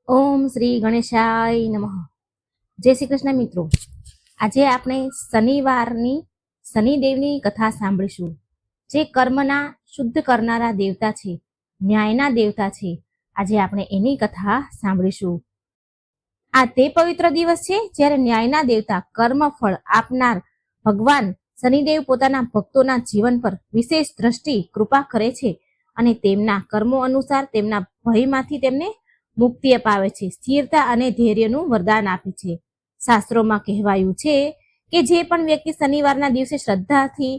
ઓમ શ્રી ગણેશાય નમઃ. જય શ્રી કૃષ્ણ મિત્રો. આજે આપણે શનિવારની શનિદેવની કથા સાંભળીશું, જે કર્મના શુદ્ધ કરનારા દેવતા છે, ન્યાયના દેવતા છે. આજે આપણે એની કથા સાંભળીશું. આ તે પવિત્ર દિવસ છે જ્યારે ન્યાયના દેવતા, કર્મફળ આપનાર ભગવાન શનિદેવ પોતાના ભક્તોના જીવન પર વિશેષ દ્રષ્ટિ કૃપા કરે છે અને તેમના કર્મો અનુસાર તેમના ભયમાંથી તેમને મુક્તિ અપાવે છે, સ્થિરતા અને ધૈર્યનું વરદાન આપે છે. શાસ્ત્રોમાં કહેવાયું છે કે જે પણ વ્યક્તિ શનિવારના દિવસે શ્રદ્ધાથી,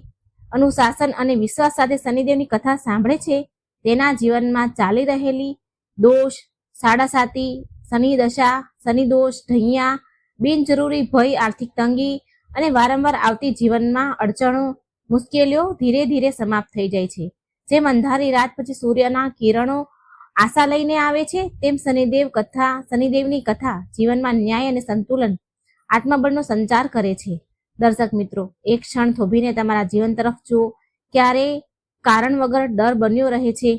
અનુશાસન અને વિશ્વાસ સાથે શનિદેવની કથા સાંભળે છે, તેના જીવનમાં ચાલી રહેલી દોષ, સાડાસાતી, શનિ દશા, શનિ દોષ, ઢૈયા, બિનજરૂરી ભય, આર્થિક તંગી અને વારંવાર આવતી જીવનમાં અડચણો, મુશ્કેલીઓ ધીરે ધીરે સમાપ્ત થઈ જાય છે. જેમ અંધારી રાત પછી સૂર્યના કિરણો આશા લઈને આવે છે, તેમ શનિદેવની કથા જીવનમાં ન્યાય અને સંતુલન, આત્મબળનો સંચાર કરે છે. દર્શક મિત્રો, એક ક્ષણ થોભીને તમારા જીવન તરફ જુઓ. ક્યારેય કારણ વગર ડર બન્યો રહે છે.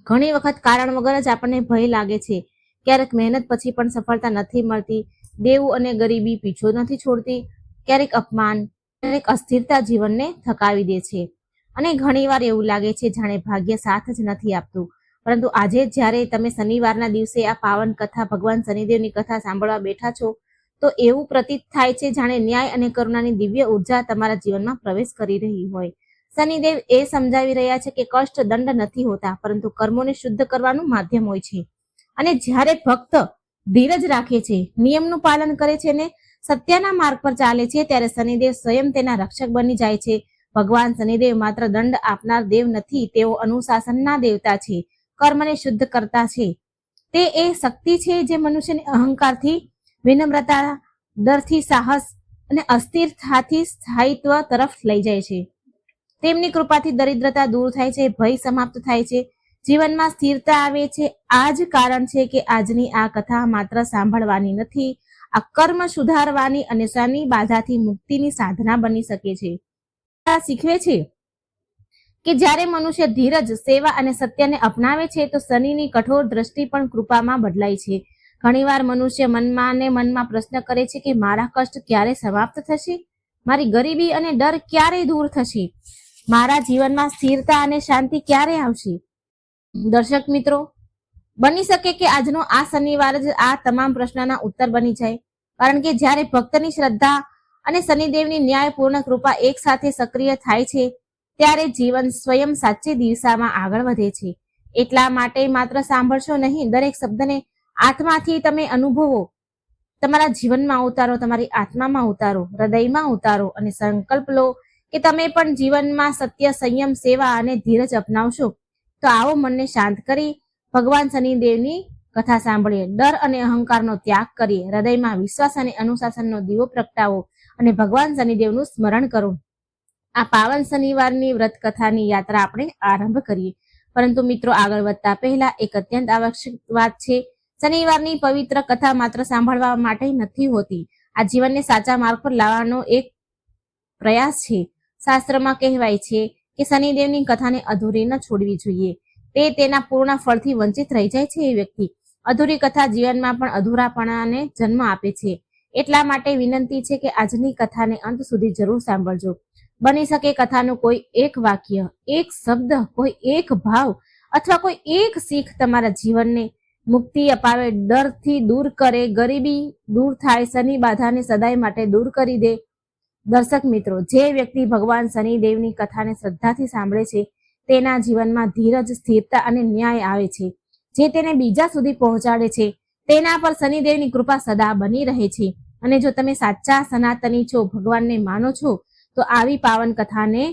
ઘણી વખત કારણ વગર જ આપણને ભય લાગે છે. ક્યારેક મહેનત પછી પણ સફળતા નથી મળતી. દેવું અને ગરીબી પીછો નથી છોડતી. ક્યારેક અપમાન, ક્યારેક અસ્થિરતા જીવનને થકાવી દે છે અને ઘણીવાર એવું લાગે છે જાણે ભાગ્ય સાથ જ નથી આપતું. પરંતુ આજે જ્યારે તમે શનિવારના દિવસે આ પાવન કથા, ભગવાન શનિદેવની કથા સાંભળવા બેઠા છો, તો એવું પ્રતીત થાય છે જાણે ન્યાય અને કરુણાની દિવ્ય ઉર્જા તમારા જીવનમાં પ્રવેશ કરી રહી હોય. શનિદેવ એ સમજાવી રહ્યા છે કે કષ્ટ દંડ નથી હોતા, પરંતુ કર્મોને શુદ્ધ કરવાનું માધ્યમ હોય છે. અને જ્યારે ભક્ત ધીરજ રાખે છે, નિયમનું પાલન કરે છે ને સત્યના માર્ગ પર ચાલે છે, ત્યારે શનિદેવ સ્વયં તેના રક્ષક બની જાય છે. ભગવાન શનિદેવ માત્ર દંડ આપનાર દેવ નથી, તેઓ અનુશાસનના દેવતા છે, કર્મને શુદ્ધ કરતા છે. તે એ શક્તિ છે જે મનુષ્યને અહંકારથી વિનમ્રતા, ડરથી સાહસ અને અસ્થિરતાથી સ્થાયિત્વ તરફ લઈ જાય છે. તેમની કૃપાથી દરિદ્રતા દૂર થાય છે, ભય સમાપ્ત થાય છે, જીવનમાં સ્થિરતા આવે છે. આ જ કારણ છે કે આજની આ કથા માત્ર સાંભળવાની નથી, આ કર્મ સુધારવાની અને શનિ બાધાથી મુક્તિની સાધના બની શકે છે. આ શીખવે છે કે જ્યારે મનુષ્ય ધીરજ, સેવા અને સત્યને અપનાવે છે, તો શનિની કઠોર દ્રષ્ટિ પણ કૃપામાં બદલાય છે. ઘણીવાર મનુષ્ય મનમાં પ્રશ્ન કરે છે કે મારા કષ્ટ ક્યારે સમાપ્ત થશે? મારી ગરીબી અને ડર ક્યારે દૂર થશે? મારા જીવનમાં સ્થિરતા અને શાંતિ ક્યારે આવશે? દર્શક મિત્રો, બની શકે કે આજનો આ શનિવાર જ આ તમામ પ્રશ્નના ઉત્તર બની જાય. કારણ કે જ્યારે ભક્તની શ્રદ્ધા અને શનિદેવની ન્યાયપૂર્ણ કૃપા એક સાથે સક્રિય થાય છે, ત્યારે જીવન સ્વયં સાચી દિશામાં આગળ વધે છે. એટલા માટે માત્ર સાંભળશો નહીં, દરેક શબ્દને આત્માથી તમે અનુભવો, તમારા જીવનમાં ઉતારો, તમારી આત્મામાં ઉતારો, હૃદયમાં ઉતારો અને સંકલ્પ લો કે તમે પણ જીવનમાં સત્ય, સંયમ, સેવા અને ધીરજ અપનાવશો. તો આવો મનને શાંત કરી ભગવાન શનિદેવની કથા સાંભળીએ. ડર અને અહંકારનો ત્યાગ કરીએ, હૃદયમાં વિશ્વાસ અને અનુશાસનનો દીવો પ્રગટાવો અને ભગવાન શનિદેવનું સ્મરણ કરો. આ પાવન શનિવારની વ્રત કથાની યાત્રા આપણે આરંભ કરીએ. પરંતુ મિત્રો, આગળ વધતા પહેલા એક અત્યંત આવશ્યક વાત છે. શનિવારની પવિત્ર કથા માત્ર સાંભળવા માટે નથી હોતી, આ જીવનને સાચા માર્ગ પર લાવવાનો એક પ્રયાસ છે. શાસ્ત્રમાં કહેવાય છે કે શનિદેવની કથાને અધૂરી ન છોડવી જોઈએ. તે તેના પૂર્ણ ફળથી વંચિત રહી જાય છે. એ વ્યક્તિ અધૂરી કથા જીવનમાં પણ અધૂરાપણાને જન્મ આપે છે. એટલા માટે વિનંતી છે કે આજની કથાને અંત સુધી જરૂર સાંભળજો. બની શકે કથાનું કોઈ એક વાક્ય, એક શબ્દ, કોઈ એક ભાવ અથવા કોઈ એક શીખ તમારા જીવનને મુક્તિ અપાવે, ડરથી દૂર કરે, ગરીબી દૂર થાય, શનિ બાધાને સદાય માટે દૂર કરી દે. દર્શક મિત્રો, જે વ્યક્તિ ભગવાન શનિદેવની કથાને શ્રદ્ધાથી સાંભળે છે, તેના જીવનમાં ધીરજ, સ્થિરતા અને ન્યાય આવે છે, જે તેને બીજા સુધી પહોંચાડે છે. તેના પર શનિદેવની કૃપા સદા બની રહે છે. અને જો તમે સાચા સનાતની છો, ભગવાનને માનો છો, તો આવી પાવન કથાને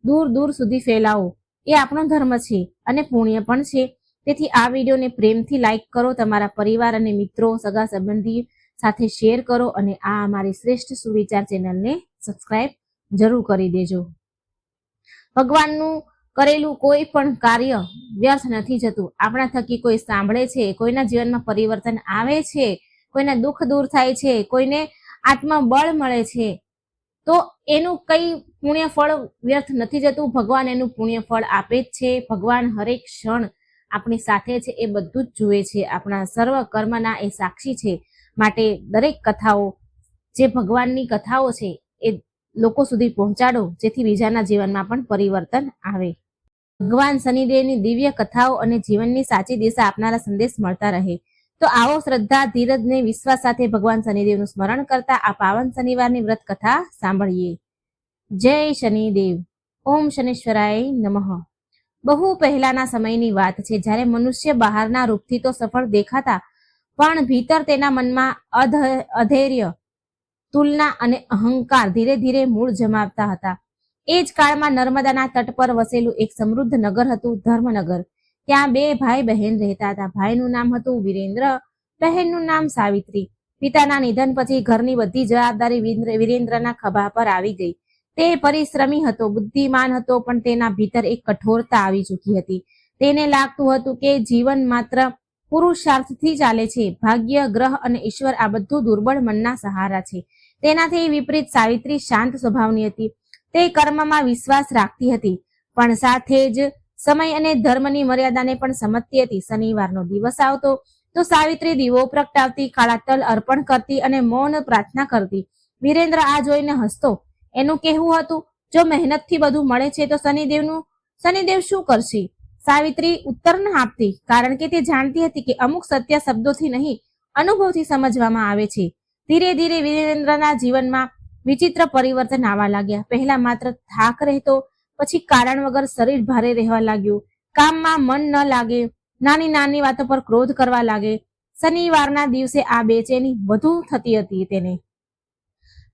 દૂર દૂર સુધી ફેલાવો. એ આપણો ધર્મ છે અને પુણ્ય પણ છે. તેથી આ વિડીયોને પ્રેમથી લાઈક કરો, તમારા પરિવાર અને મિત્રો, સગા સંબંધી સાથે શેર કરો અને આ અમારી શ્રેષ્ઠ સુવિચાર ચેનલને સબસ્ક્રાઇબ જરૂર કરી દેજો. ભગવાનનું કરેલું કોઈ પણ કાર્ય વ્યર્થ નથી જતું. આપણા થકી કોઈ સાંભળે છે, કોઈના જીવનમાં પરિવર્તન આવે છે, કોઈના દુઃખ દૂર થાય છે, કોઈને આત્મબળ મળે છે, તો એનું કઈ પુણ્ય ફળ વ્યર્થ નથી જતું. ભગવાન એનું પુણ્ય ફળ આપે જ છે. ભગવાન હરેક ક્ષણ આપણી સાથે છે, એ બધું જ જુએ છે, આપણા સર્વ કર્મના એ સાક્ષી છે. માટે દરેક કથાઓ, જે ભગવાનની કથાઓ છે, એ લોકો સુધી પહોંચાડો, જેથી બીજાના જીવનમાં પણ પરિવર્તન આવે. ભગવાન શનિદેવની દિવ્ય કથાઓ અને જીવનની સાચી દિશા આપનારા સંદેશ મળતા રહે. તો આવો શ્રદ્ધા, ધીરજ ને વિશ્વાસ સાથે ભગવાન શનિદેવનું સ્મરણ કરતા આ પાવન શનિવારની વ્રત કથા સાંભળીએ. જય શનિદેવ. ઓમ શનીશ્વરાય નમઃ. બહુ પહેલાના સમયની વાત છે, જ્યારે મનુષ્ય બહારના રૂપથી તો સફળ દેખાતા, પણ ભીતર તેના મનમાં અધૈર્ય, તુલના અને અહંકાર ધીરે ધીરે મૂળ જમાવતા હતા. એ જ કાળમાં નર્મદાના તટ પર વસેલું એક સમૃદ્ધ નગર હતું, ધર્મનગર. ત્યાં બે ભાઈ બહેન રહેતા હતા. ભાઈનું નામ હતું વિરેન્દ્ર, બહેનનું નામ સાવિત્રી. પિતાના નિધન પછી ઘરની બધી જવાબદારી વિરેન્દ્રના ખભા પર આવી ગઈ. તે પરિશ્રમી હતો, બુદ્ધિમાન હતો, પણ તેના ભીતર એક કઠોરતા આવી ચૂકી હતી. તેને લાગતું હતું કે જીવન માત્ર પુરુષાર્થથી ચાલે છે. ભાગ્ય, ગ્રહ અને ઈશ્વર આ બધું દુર્બળ મનના સહારા છે. તેનાથી વિપરીત સાવિત્રી શાંત સ્વભાવની હતી. તે કર્મમાં વિશ્વાસ રાખતી હતી, પણ સાથે જ સમય અને ધર્મની મર્યાદાને પણ સમજતી હતી. શનિવારનો દિવસ આવતો તો સાવિત્રી દીવો પ્રગટાવતી, કાળા તલ અર્પણ કરતી અને મૌન પ્રાર્થના કરતી. વિરેન્દ્ર આ જોઈને હસતો. એનું કહેવું હતું, જો મહેનતથી બધું મળે છે તો શનિદેવ શું કરશે? સાવિત્રી ઉત્તર ન આપતી, કારણ કે તે જાણતી હતી કે અમુક સત્ય શબ્દોથી નહીં, અનુભવથી સમજવામાં આવે છે. ધીરે ધીરે વિરેન્દ્રના જીવનમાં વિચિત્ર પરિવર્તન આવવા લાગ્યા. પહેલા માત્ર થાક રહેતો, પછી કારણ વગર શરીર ભારે રહેવા લાગ્યું. કામમાં મન ન લાગે, નાની નાની વાતો પર ક્રોધ કરવા લાગે. શનિવારના દિવસે આ બેચેની વધુ થતી હતી તેને.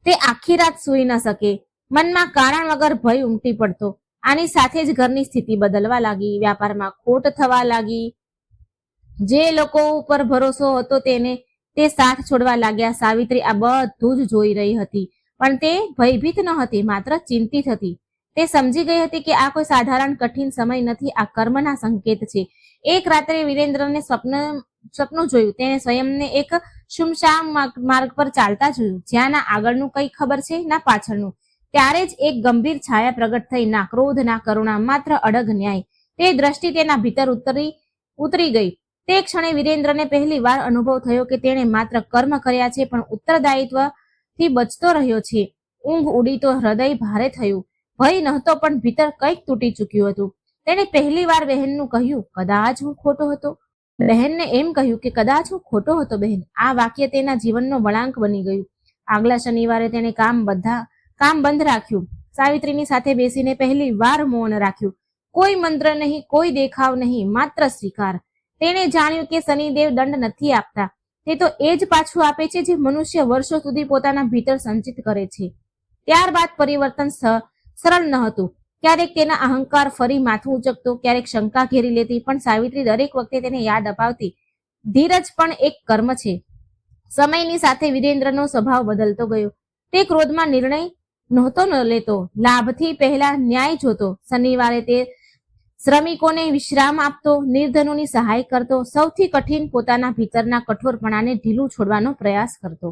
તે આખી રાત સૂઈ ન શકે. મનમાં કારણ વગર ભય ઉમટી પડતો. આની સાથે જ ઘરની સ્થિતિ બદલવા લાગી, વ્યાપારમાં ખોટ થવા લાગી. જે લોકો ઉપર ભરોસો હતો તે સાથ છોડવા લાગ્યા. સાવિત્રી આ બધું જ જોઈ રહી હતી, પણ તે ભયભીત ન હતી, માત્ર ચિંતિત હતી. તે સમજી ગઈ હતી કે આ કોઈ સાધારણ કઠિન સમય નથી, આ કર્મના સંકેત છે. એક રાત્રે વિરેન્દ્રને સપનું જોયું. તેને સ્વયંને એક સુમસામ માર્ગ પર ચાલતા જોયું, જ્યાં ના આગળનું કઈ ખબર છે, ના પાછળનું. ત્યારે જ એક ગંભીર છાયા પ્રગટ થઈ. ના ક્રોધ, ના કરુણા, માત્ર અડગ ન્યાય. તે દ્રષ્ટિ તેના ભીતર ઉતરી ગઈ. તે ક્ષણે વિરેન્દ્રને પહેલી વાર અનુભવ થયો કે તેણે માત્ર કર્મ કર્યા છે, પણ ઉત્તરદાયિત્વથી બચતો રહ્યો છે. ઊંઘ ઉડી તો હૃદય ભારે થયું. ભય નહોતો, પણ ભીતર કંઈક તૂટી ચૂક્યું હતું. તેણે પહેલી વાર બહેનનું કહ્યું, કદાચ હું ખોટો હતો. બહેનને એમ કહ્યું કે કદાચ હું ખોટો હતો બહેન. આ વાક્ય તેના જીવનનો વળાંક બની ગયું. આગલા શનિવારે તેણે કામ બંધ રાખ્યું. સાવિત્રીની સાથે બેસીને પહેલી વાર મૌન રાખ્યું. કોઈ મંત્ર નહીં, કોઈ દેખાવ નહીં, માત્ર સ્વીકાર. તેણે જાણ્યું કે શનિદેવ દંડ નથી આપતા. તે તો એ જ પાછું આપે છે જે મનુષ્ય વર્ષો સુધી પોતાના ભીતર સંચિત કરે છે. ત્યારબાદ પરિવર્તન સરળ ન હતું. ક્યારેક તેના અહંકાર ફરી માથું ઉચકતો, ક્યારેક શંકા ઘેરી લેતી, પણ સાવિત્રી દરેક વખતે તેને યાદ અપાવતી, ધીરજ પણ એક કર્મ છે. સમયની સાથે વિરેન્દ્રનો સ્વભાવ બદલતો ગયો. તે ક્રોધમાં નિર્ણય નહોતો લેતો, લાભથી પહેલા ન્યાય જોતો. શનિવારે તે શ્રમિકોને વિશ્રામ આપતો, નિર્ધનોની સહાય કરતો, સૌથી કઠિન પોતાના ભીતરના કઠોરપણાને ઢીલું છોડવાનો પ્રયાસ કરતો.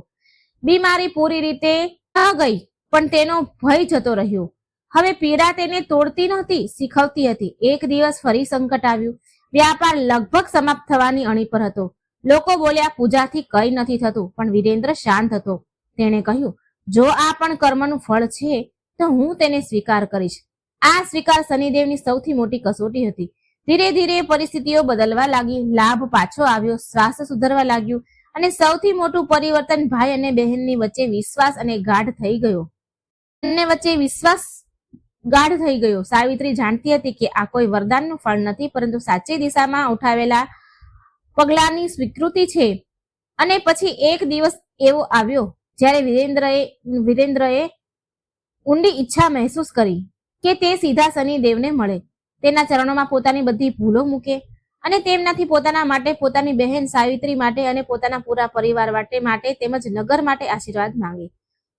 બીમારી પૂરી રીતે ન ગઈ, પણ તેનો ભય જતો રહ્યો. હવે પીડા તેને તોડતી નહોતી, શીખવતી હતી. એક દિવસ ફરી સંકટ આવ્યું. વ્યાપાર લગભગ સમાપ્ત થવાની અણી પર હતો. લોકો બોલ્યા, પૂજાથી કંઈ નથી થતું, પણ વિરેન્દ્ર શાંત હતો. તેણે કહ્યું, જો આ પણ કર્મનું ફળ છે તો હું તેને સ્વીકાર કરીશ. આ સ્વીકાર શનિદેવની સૌથી મોટી કસોટી હતી. ધીરે ધીરે પરિસ્થિતિઓ બદલવા લાગી. લાભ પાછો આવ્યો, સ્વાસ્થ્ય સુધરવા લાગ્યું, અને સૌથી મોટું પરિવર્તન ભાઈ અને બહેનની વચ્ચે વિશ્વાસ ગાઢ થઈ ગયો. સાવિત્રી જાણતી હતી કે આ કોઈ વરદાનનું ફળ નથી, પરંતુ સાચી દિશામાં ઉઠાવેલા પગલાની સ્વીકૃતિ છે. અને પછી એક દિવસ એવો આવ્યો જ્યારે વિરેન્દ્રએ ઊંડી ઈચ્છા મહેસૂસ કરી કે તે સીધા શનિદેવને મળે, તેના ચરણોમાં પોતાની બધી ભૂલો મૂકે અને તેમનાથી પોતાના માટે, પોતાની બહેન સાવિત્રી માટે અને પોતાના પૂરા પરિવાર માટે તેમજ નગર માટે આશીર્વાદ માંગે.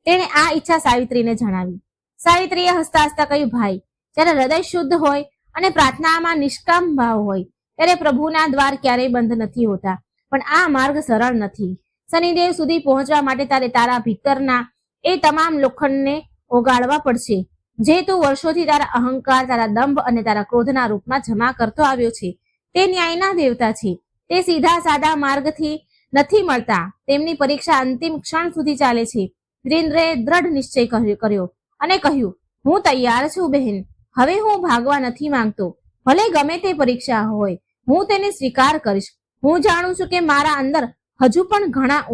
તેણે આ ઈચ્છા સાવિત્રીને જણાવી. સાવિત્રીએ હસતા હસતા કહ્યું, ભાઈ, જ્યારે હૃદય શુદ્ધ હોય અને પ્રાર્થનામાં નિષ્કામ ભાવ હોય, ત્યારે પ્રભુના દ્વાર ક્યારેય બંધ નથી હોતા. પણ આ માર્ગ સરળ નથી. શનિદેવ સુધી પહોંચવા માટે તારે તારા ભીતરના એ તમામ લોખંડને ઓગાળવા પડશે, જે તું વર્ષોથી તારા અહંકાર, તારા દંભ અને તારા ક્રોધના રૂપમાં જમા કરતો આવ્યો છે. તે ન્યાયના દેવતા છે. તે સીધા સાદા માર્ગથી નથી મળતા. તેમની પરીક્ષા અંતિમ ક્ષણ સુધી ચાલે છે. વિરેન્દ્રએ દ્રઢ નિશ્ચય કર્યો અને કહ્યું, હું તૈયાર છું બહેન. હવે હું ભાગવા નથી માંગતો. ભલે ગમે તે પરીક્ષા હોય, હું તેને સ્વીકાર કરીશ. હું જાણું છું કે મારા અંદર હજુ પણ ઘણી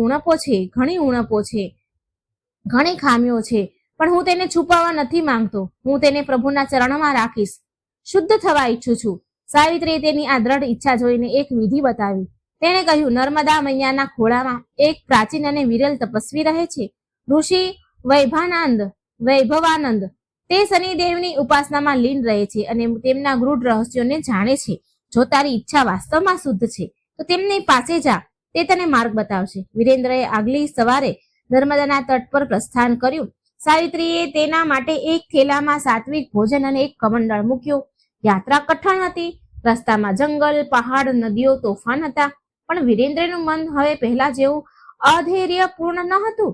ઉણપો છે, ઘણી ખામીઓ છે, પણ હું તેને છુપાવવા નથી માંગતો. હું તેને પ્રભુના ચરણમાં રાખીશ. શુદ્ધ થવા ઈચ્છું છું. સાવિત્રીએ તેની આ દ્રઢ ઈચ્છા જોઈને એક વિધિ બતાવી. તેણે કહ્યું, નર્મદા મૈયાના ખોળામાં એક પ્રાચીન અને વિરલ તપસ્વી રહે છે, ઋષિ વૈભવાનંદ. તે શનિદેવની ઉપાસનામાં લીન રહે છે અને તેમના ગૂઢ રહસ્યોને જાણે છે. જો તારી ઈચ્છા વાસ્તવમાં શુદ્ધ છે તો તેમની પાસે જા, તે તને માર્ગ બતાવશે. વિરેન્દ્રએ આગલી સવારે નર્મદાના તટ પર પ્રસ્થાન કર્યું. સાવિત્રીએ તેના માટે એક થેલામાં સાત્વિક ભોજન અને એક કમંડળ મૂક્યો. યાત્રા કઠણ હતી. રસ્તામાં જંગલ, પહાડ, નદીઓ, તોફાન હતા. પણ વિરેન્દ્રનું મન હવે પહેલા જેવું અધૈર્યપૂર્ણ ન હતું.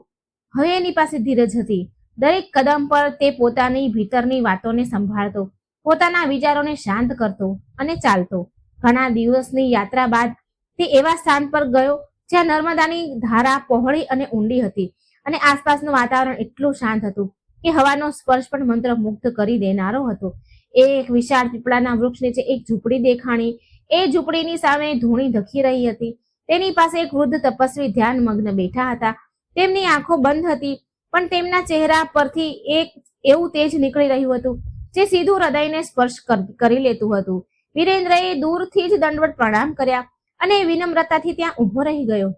હવે એની પાસે ધીરજ હતી. દરેક કદમ પર તે પોતાની ભીતરની વાતોને સંભાળતો, પોતાના વિચારોને શાંત કરતો અને ચાલતો. ઘણા દિવસની યાત્રા બાદ તે એવા સ્થાન પર ગયો જ્યાં નર્મદાની ધારા પહોળી અને ઊંડી હતી અને આસપાસનું વાતાવરણ એટલું શાંત હતું કે હવાનો સ્પર્શ પણ મંત્રમુગ્ધ કરી દેનારો હતો. એક વિશાળ પીપળાના વૃક્ષ નીચે એક ઝૂંપડી દેખાણી. એ ઝૂંપડીની સામે ધૂણી ધખી રહી હતી. તેની પાસે એક વૃદ્ધ તપસ્વી ધ્યાન મગ્ન બેઠા હતા. તેમની આંખો બંધ હતી, પણ તેમના ચહેરા પરથી એક એવું તેજ નીકળી રહ્યું હતું જે સીધું હૃદયને સ્પર્શ કરી લેતું હતું. વિરેન્દ્રએ દૂરથી જ દંડવત પ્રણામ કર્યા અને વિનમ્રતાથી ત્યાં ઊભો રહી ગયો.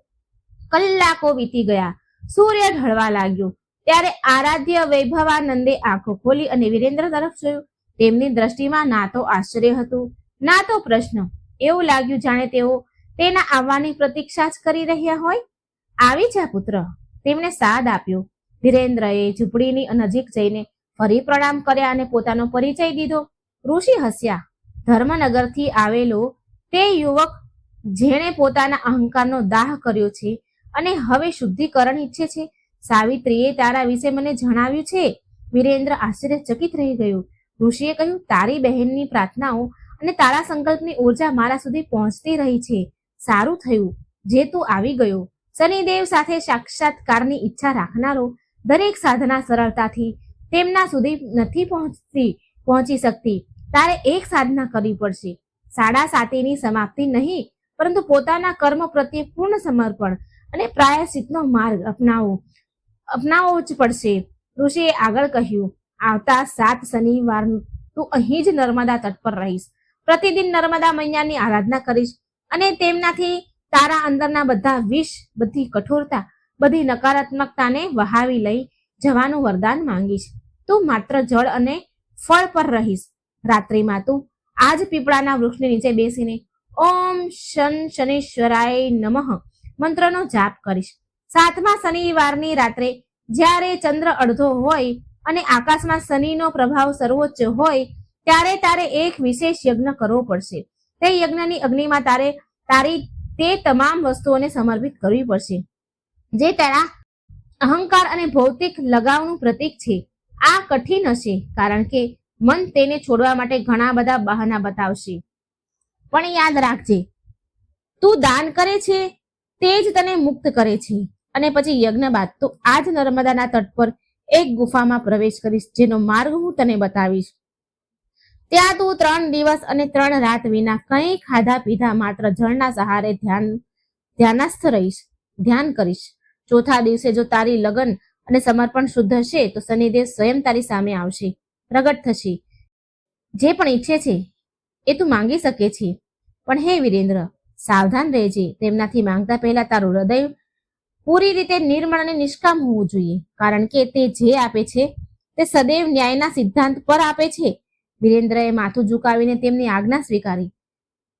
કલાકો વીતી ગયા. સૂર્ય ઢળવા લાગ્યો. ત્યારે આરાધ્ય વૈભવાનંદે આંખો ખોલી અને વિરેન્દ્ર તરફ જોયું. તેમની દ્રષ્ટિમાં ના તો આશ્ચર્ય હતું, ના તો પ્રશ્ન. એવું લાગ્યું જાણે તેઓ તેના આવવાની પ્રતીક્ષા જ કરી રહ્યા હોય. આવી જા પુત્ર, તેમણે સાદ આપ્યો. વિરેન્દ્રએ ઝૂંપડીની નજીક જઈને ફરી પ્રણામ કર્યા અને પોતાનો પરિચય દીધો. ઋષિ હસ્યા. ધર્મનગરથી આવેલો તે યુવક જેણે પોતાના અહંકારનો દાહ કર્યો છે અને હવે શુદ્ધિકરણ ઈચ્છે છે. સાવિત્રીએ તારા વિશે મને જણાવ્યું છે. વિરેન્દ્ર આશ્ચર્યચકિત રહી ગયો. ઋષિએ કહ્યું, તારી બહેનની પ્રાર્થનાઓ અને તારા સંકલ્પની ઉર્જા મારા સુધી પહોંચતી રહી છે. સારું થયું જે તું આવી ગયો. શનિદેવ સાથે સાક્ષાત્કારની ઈચ્છા રાખનારો દરેક સાધના સરળતાથી તેમના સુધી નથી પહોંચી શકતી. તારે એક સાધના કરવી પડશે. 7:30ની સમાપ્તિ નહીં, પરંતુ પોતાના કર્મ પ્રત્યે પૂર્ણ સમર્પણ અને પ્રાયશ્ચિતનો માર્ગ અપનાવવો જ પડશે. ઋષિએ આગળ કહ્યું, આવતા 7 શનિવાર તું અહીં જ નર્મદા તટ પર રહીશ. પ્રતિદિન નર્મદા મૈયાની આરાધના કરીશ અને તેમનાથી તારા અંદરના બધા વિષ, બધી કઠોરતા, બધી નકારાત્મકતાને વહાવી લઈ જવાનું વરદાન માંગીશ. તું માત્ર જળ અને ફળ પર રહીશ. રાત્રિમાં તું આજ પીપળાના વૃક્ષની નીચે બેસીને ઓમ શનૈશ્વરાય નમઃ મંત્રનો જાપ કરીશ. 7મા શનિવારની રાત્રે જ્યારે ચંદ્ર અડધો હોય અને આકાશમાં શનિનો પ્રભાવ સર્વોચ્ચ હોય ત્યારે તારે એક વિશેષ યજ્ઞ કરવો પડશે. તે યજ્ઞની અગ્નિમાં તારી તે તમામ વસ્તુઓને સમર્પિત કરવી પડશે જે તારા અહંકાર અને ભૌતિક લગાવનું પ્રતીક છે. આ કઠિન હશે કારણ કે મન તેને છોડવા માટે ઘણા બધા બહાના બતાવશે. પણ યાદ રાખજે, તું દાન કરે છે તે જ તને મુક્ત કરે છે. અને પછી યજ્ઞ બાદ તું આજ નર્મદાના તટ પર એક ગુફામાં પ્રવેશ કરીશ, જેનો માર્ગ હું તને બતાવીશ. ત્યાં તું 3 દિવસ અને 3 રાત વિના કંઈ ખાધા પીધા માત્ર જળના સહારે ધ્યાનસ્થ રહીશ, ધ્યાન કરીશ. 4થા દિવસે જો તારી લગન અને સમર્પણ શુદ્ધ હશે તો શનિદેવ સ્વયં તારી સામે આવશે, પ્રગટ થશે. જે પણ ઈચ્છે છે એ તું માંગી શકે છે. પણ હે વિરેન્દ્ર, સાવધાન રહેજે. તેમનાથી માંગતા પહેલા તારું હૃદય પૂરી રીતે નિર્મળ અને નિષ્કામ હોવું જોઈએ, કારણ કે તે જે આપે છે તે સદૈવ ન્યાયના સિદ્ધાંત પર આપે છે. વિરેન્દ્રએ માથું ઝુકાવીને તેમની આજ્ઞા સ્વીકારી.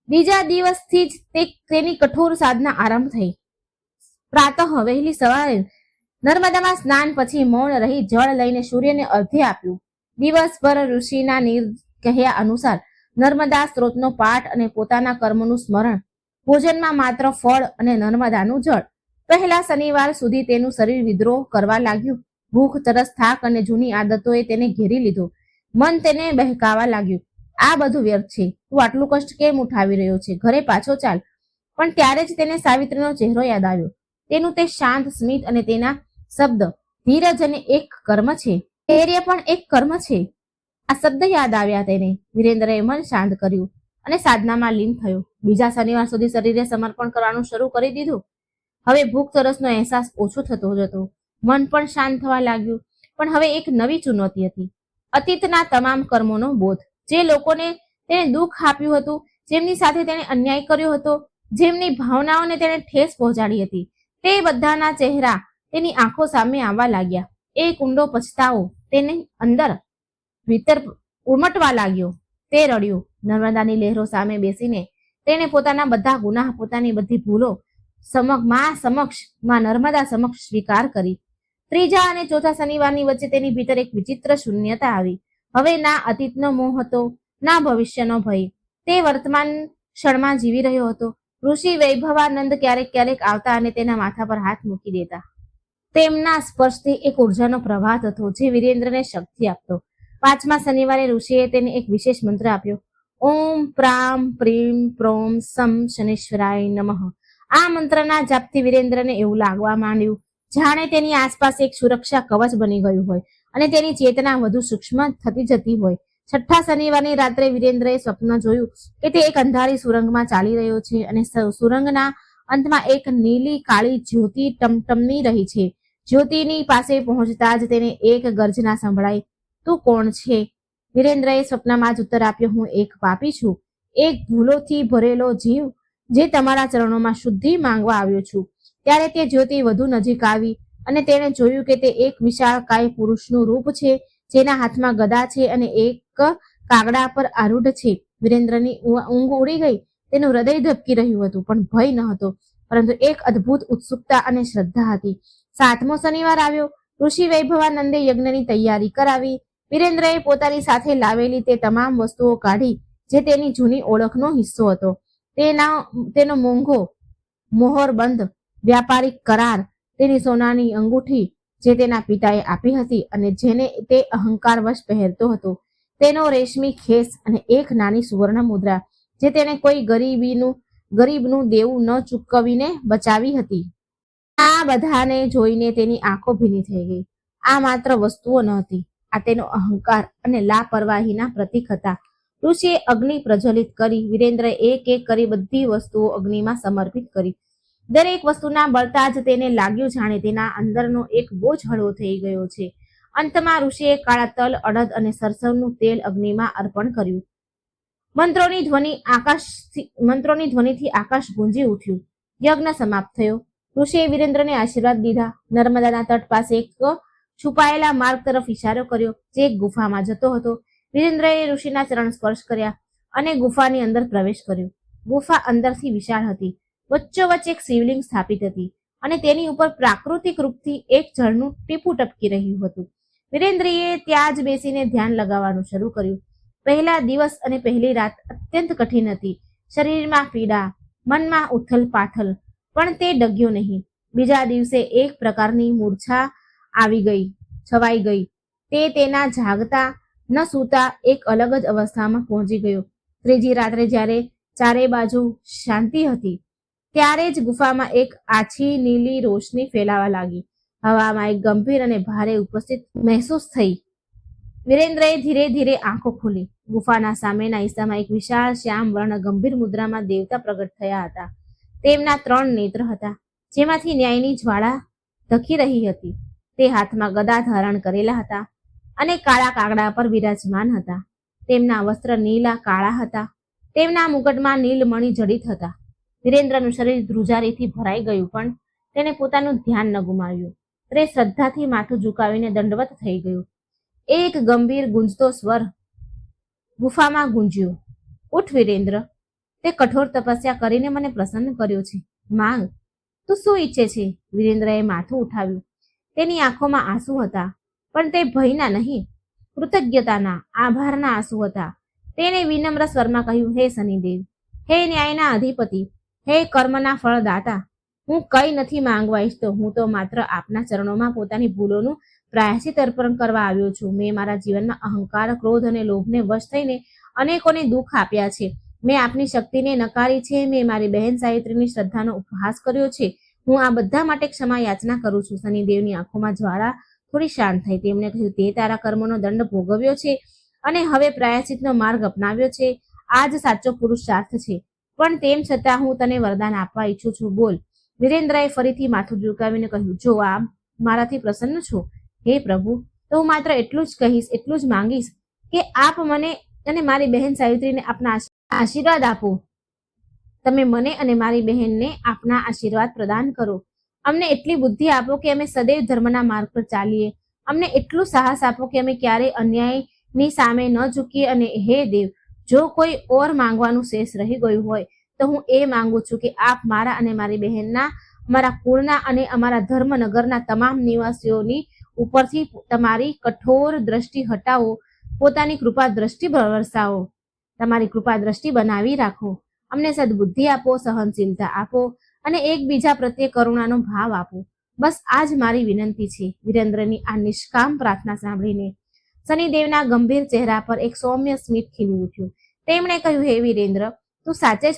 બીજા દિવસથી જ તેની કઠોર સાધના આરંભ થઈ. પ્રાતઃ વહેલી સવારે નર્મદામાં સ્નાન પછી મૌન રહી જળ લઈને સૂર્યને અર્ધ્ય આપ્યું. દિવસભર ઋષિના કહ્યા અનુસાર નર્મદા સ્ત્રોતનો પાઠ અને પોતાના કર્મનું સ્મરણ. ભોજનમાં માત્ર ફળ અને નર્મદાનું જળ. પહેલા શનિવાર સુધી તેનું શરીર વિદ્રોહ કરવા લાગ્યું. ભૂખ, તરસ, થાક અને જૂની આદતોએ તેને ઘેરી લીધો. મન તેને બહેકાવા લાગ્યું આ બધું વ્યર્થ છે. તું આટલું કષ્ટ કેમ ઉઠાવી રહ્યો છે? ઘરે પાછો ચાલ. પણ ત્યારે જ તેને સાવિત્રીનો ચહેરો યાદ આવ્યો. તેનું તે શાંત સ્મિત અને તેના શબ્દ ધીરજ અને એક કર્મ છે. ધૈર્ય પણ એક કર્મ છે. આ શબ્દ યાદ આવ્યા તેને. વિરેન્દ્રએ મન શાંત કર્યું અને સાધનામાં લીન થયો. બીજા શનિવાર સુધી શરીરે સમર્પણ કરવાનું શરૂ કરી દીધું. હવે ભૂખ તરસનો અહેસાસ ઓછો થતો જતો. મન પણ શાંત થવા લાગ્યું. પણ હવે એક નવી ચુનૌતી હતી. અતીતના તમામ કર્મોનો બોધ. જે લોકોને તેને દુઃખ આપ્યું હતું, જેમની સાથે તેને અન્યાય કર્યો હતો, જેમની ભાવનાઓને તેને ઠેસ પહોંચાડી હતી, તે બધાના ચહેરા તેની આંખો સામે આવવા લાગ્યા. એક ઊંડો પછતાવો તેની અંદર ભીતર ઉમટવા લાગ્યો. તે રડ્યો. નર્મદાની લહેરો સામે બેસીને તેણે પોતાના બધા ગુનાહ, પોતાની બધી ભૂલો માં નર્મદા સમક્ષ સ્વીકાર કરી. ત્રીજા અને ચોથા શનિવારની વચ્ચે તેની ભીતર એક વિચિત્ર શૂન્યતા આવી. હવે ના અતીતનો મોહ હતો, ના ભવિષ્યનો ભય. તે વર્તમાન ક્ષણમાં જીવી રહ્યો હતો. ઋષિ વૈભવાનંદ ક્યારેક ક્યારેક આવતા અને તેના માથા પર હાથ મૂકી દેતા. તેમના સ્પર્શથી એક ઉર્જાનો પ્રવાહ હતો જે વિરેન્દ્રને શક્તિ આપતો. પાંચમા શનિવારે ઋષિએ તેને એક વિશેષ મંત્ર આપ્યો. ઓમ પ્રામ પ્રીમ પ્રોમ સમ શનેશ્વરાય નમઃ. આ મંત્રના જાપથી વિરેન્દ્રને એવું લાગવા માંડ્યું જાણે તેની આસપાસ એક સુરક્ષા કવચ બની ગયું હોય અને તેની ચેતના વધુ સૂક્ષ્મ થતી જતી હોય. છઠ્ઠા શનિવારની રાત્રે વિરેન્દ્રએ સ્વપ્ન જોયું કે તે એક અંધારી સુરંગમાં ચાલી રહ્યો છે અને સુરંગના અંતમાં એક નીલી કાળી જ્યોતિ ટમટમની રહી છે. જ્યોતિની પાસે પહોંચતા જ તેને એક ગર્જના સંભળાઈ. તું કોણ છે? વિરેન્દ્રએ સ્વપ્નમાં જ ઉત્તર આપ્યો. હું એક પાપી છું, એક ભૂલોથી ભરેલો જીવ જે તમારા ચરણોમાં શુદ્ધિ માંગવા આવ્યો છું. ત્યારે તે જ્યોતિ વધુ નજીક આવી અને તેણે જોયું કે તે એક વિશાળકાય પુરુષનું રૂપ છે, જેના હાથમાં ગદા છે અને એક કાગડા પર આરૂઢ છે. વિરેન્દ્રની ઊંઘ ઉડી ગઈ. તેનું હૃદય ધબકી રહ્યું હતું, પણ ભય ન હતો, પરંતુ એક અદ્ભુત ઉત્સુકતા અને શ્રદ્ધા હતી. સાતમો શનિવાર આવ્યો. ઋષિ વૈભવાનંદે યજ્ઞની તૈયારી કરાવી. વિરેન્દ્રએ પોતાની સાથે લાવેલી તે તમામ વસ્તુઓ કાઢી જે તેની જૂની ઓળખનો હિસ્સો હતો. તેનો મોંઘો મોહરબંધ વ્યાપારિક કરાર, તેની સોનાની અંગૂઠી જે તેના પિતાએ આપી હતી અને જેને તે અહંકારવશ પહેરતો હતો, તેનો રેશમી ખેસ અને એક નાની સુવર્ણ મુદ્રા જે તેણે કોઈ ગરીબનું દેવું ન ચૂકવીને બચાવી હતી. આ બધાને જોઈને તેની આંખો ભીની થઈ ગઈ. આ માત્ર વસ્તુઓ ન હતી, આ તેનો અહંકાર અને લાપરવાહીના પ્રતીક હતા. ઋષિએ અગ્નિ પ્રજ્વલિત કરી. વિરેન્દ્રએ એક એક કરી બધી વસ્તુઓ અગ્નિમાં સમર્પિત કરી. દરેક વસ્તુના બળતા જ તેને લાગ્યું જાણે તેના અંદરનો એક બોજ હળવો થઈ ગયો છે. અંતમાં ઋષિએ કાળા તલ, અડદ અને સરસવનું તેલ અગ્નિમાં અર્પણ કર્યું. મંત્રોની ધ્વનિથી આકાશ ગુંજી ઉઠ્યું. યજ્ઞ સમાપ્ત થયો. ઋષિએ વિરેન્દ્રને આશીર્વાદ દીધા. નર્મદાના તટ પાસે એક છુપાયેલા માર્ગ તરફ ઇશારો કર્યો જે એક ગુફામાં જતો હતો. વિરેન્દ્રએ ઋષિના ચરણ સ્પર્શ કર્યા અને ગુફાની અંદર પ્રવેશ કર્યો. ગુફા અંદરથી વિશાળ હતી. વચ્ચોવચ્ચ એક શિવલિંગ સ્થાપિત હતી અને તેની ઉપર પ્રાકૃતિક રૂપથી એક જળનું ટીપું ટપકી રહ્યું હતું. વિરેન્દ્રએ ત્યાં જ બેસીને ધ્યાન લગાવવાનું શરૂ કર્યું. પહેલા દિવસ અને પહેલી રાત અત્યંત કઠિન હતી. શરીરમાં પીડા, મનમાં ઉથલ પાથલ, પણ તે ડગ્યો નહીં. બીજા દિવસે એક પ્રકારની મૂર્છા છવાઈ ગઈ. તે તેના જાગતા ન સૂતા એક અલગ જ અવસ્થામાં પહોંચી ગયો. ત્રીજી રાત્રે જ્યારે ચારે બાજુ શાંતિ હતી, ત્યારે જ ગુફામાં એક આછી નીલી રોશની ફેલાવા લાગી. હવામાં એક ગંભીર અને ભારે ઉપસ્થિત મહેસૂસ થઈ. વિરેન્દ્રએ ધીરે ધીરે આંખો ખોલી. ગુફાના સામેના હિસ્સામાં એક વિશાળ શ્યામ વર્ણ ગંભીર મુદ્રામાં દેવતા પ્રગટ થયા હતા. તેમના 3 નેત્ર હતા, જેમાંથી ન્યાયની જ્વાળા ધકી રહી હતી. તે હાથમાં ગદા ધારણ કરેલા હતા અને કાળા કાગડા પર વિરાજમાન હતા. તેમના વસ્ત્ર નીલા કાળા હતા. તેમના મુકટમાં નીલમણિ જડિત હતા. વિરેન્દ્રનું શરીર ધ્રુજારીથી ભરાઈ ગયું, પણ તેણે પોતાનું ધ્યાન ન ગુમાવ્યું. તે શ્રદ્ધાથી માથું ઝુકાવીને દંડવત થઈ ગયું. એક ગંભીર ગુંજતો સ્વર ગુફામાં ગુંજ્યો. ઉઠ વિરેન્દ્ર, તે કઠોર તપસ્યા કરીને મને પ્રસન્ન કર્યો છે. માંગ, તું શું ઈચ્છે છે? વિરેન્દ્રએ માથું ઉઠાવ્યું. તેની આંખોમાં આંસુ હતા, પણ તે ભયના નહીં, કૃતજ્ઞતાના, આભારના આંસુ હતા. તેણે વિનમ્ર સ્વરમાં કહ્યું, હે શનિદેવ, હે ન્યાયના અધિપતિ, હે કર્મના ફળદાતા, હું કંઈ નથી માંગવા ઈચ્છતો. હું તો માત્ર આપના ચરણોમાં પોતાની ભૂલોનું પ્રાયશ્ચિત અર્પણ કરવા આવ્યો છું. મેં મારા જીવનમાં અહંકાર, ક્રોધ અને લોભને વશ થઈને અનેકોને દુઃખ આપ્યા છે. મેં આપની શક્તિને નકારી છે. મેં મારી બહેન સાવિત્રીની શ્રદ્ધાનો ઉપહાસ કર્યો છે. હું આ બધા માટે ક્ષમા યાચના કરું છું. શનિદેવની આંખોમાં જ્વાળા થોડી શાંત થઈ. તેમણે કહ્યું, તે તારા કર્મોનો દંડ ભોગવ્યો છે અને હવે પ્રાયશ્ચિતનો માર્ગ અપનાવ્યો છે. આ જ સાચો પુરુષાર્થ છે. પણ તેમ છતાં હું તને વરદાન આપવા ઈચ્છું છું. બોલ. વિરેન્દ્રએ ફરીથી માથું ઝુકાવીને કહ્યું, જો આપ મારાથી પ્રસન્ન છો હે પ્રભુ, તો હું માત્ર એટલું જ કહીશ, એટલું જ માંગીશ કે આપ મને અને મારી બહેન સાવિત્રીને આપના આશીર્વાદ આપો. તમે મને અને મારી બહેનને આપના આશીર્વાદ પ્રદાન કરો. અમને એટલી બુદ્ધિ આપો કે અમે સદૈવ ધર્મના માર્ગ પર ચાલીએ. અમને એટલું સાહસ આપો કે અમે ક્યારેય અન્યાયની સામે ન ઝૂકીએ. અને હે દેવ, જો કોઈ ઓર માંગવાનું શેષ રહી ગયું હોય તો હું એ માંગુ છું કે આપ મારા અને મારી બહેનના, અમારા કુળના અને અમારા ધર્મનગરના તમામ નિવાસીઓની ઉપરથી તમારી કઠોર દ્રષ્ટિ હટાવો. પોતાની કૃપા દ્રષ્ટિ વરસાવો. તમારી કૃપા દ્રષ્ટિ બનાવી રાખો. અમને સદબુદ્ધિ આપો, સહનશીલતા આપો અને એકબીજા પ્રત્યે કરુણાનો ભાવ આપો. બસ આ જ મારી વિનંતી છે. વિરેન્દ્રની આ નિષ્કામ પ્રાર્થના સાંભળીને શનિદેવના ગંભીર ચહેરા પર એક સૌમ્ય સ્મિત ખીલી ઉઠ્યું. તેમણે કહ્યું, હે વિરેન્દ્ર, તું સાચે જ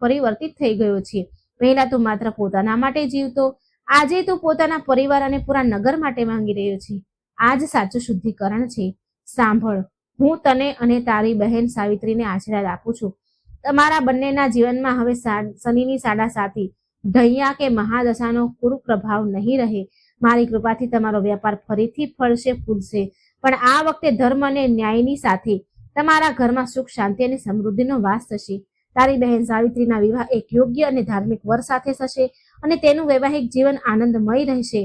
પરિવર્તિત થઈ ગયો છે. પહેલા તું માત્ર પોતાના માટે જીવતો, આજે તું પોતાના પરિવાર અને પૂરા નગર માટે માંગી રહ્યો છે. આ જ સાચું શુદ્ધિકરણ છે. સાંભળ, હું તને અને તારી બહેન સાવિત્રીને આશીર્વાદ આપું છું. તમારા બંનેના જીવનમાં હવે શનિની સાડાસાતી, ઢૈયા કે મહાદશાનો કુપ્રભાવ નહીં રહે. મારી કૃપાથી તમારો વ્યાપાર ફરીથી ફળશે, ફૂલશે. પણ આ વખતે ધર્મ અને ન્યાયની સાથે તમારા ઘરમાં સુખ, શાંતિ અને સમૃદ્ધિનો વાસ થશે. તારી બહેન સાવિત્રીના વિવાહ એક યોગ્ય અને ધાર્મિક વર સાથે થશે અને તેનું વૈવાહિક જીવન આનંદમય રહેશે.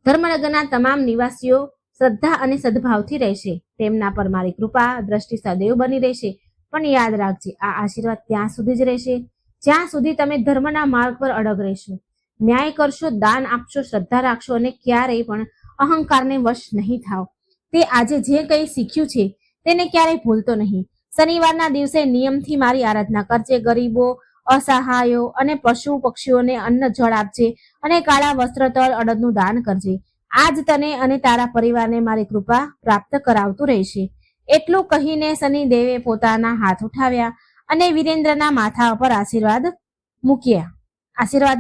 ધર્મનગરના તમામ નિવાસીઓ શ્રદ્ધા અને સદભાવથી રહેશે. તેમના પર મારી કૃપા દ્રષ્ટિ સદૈવ બની રહેશે. પણ યાદ રાખજે, આ આશીર્વાદ ત્યાં સુધી જ રહેશે જ્યાં સુધી તમે ધર્મના માર્ગ પર અડગ રહેશો, ન્યાય કરશો, દાન આપશો, શ્રદ્ધા રાખશો અને ક્યારેય પણ અહંકારને વશ નહીં થાવ. તે આજે જે કંઈ શીખ્યું છે તેને ક્યારેય ભૂલતો નહીં. શનિવારના દિવસે નિયમથી મારી આરાધના કરજે. ગરીબો, અસહાયો અને પશુ પક્ષીઓને અન્ન જળ આપજે અને કાળા વસ્ત્ર, તલ, અડદનું દાન કરજે. આજ તને અને તારા પરિવારને મારી કૃપા પ્રાપ્ત કરાવતું રહેશે. એટલું કહીને શનિદેવે પોતાના હાથ ઉઠાવ્યા અને વિરેન્દ્રના માથા પર આશીર્વાદ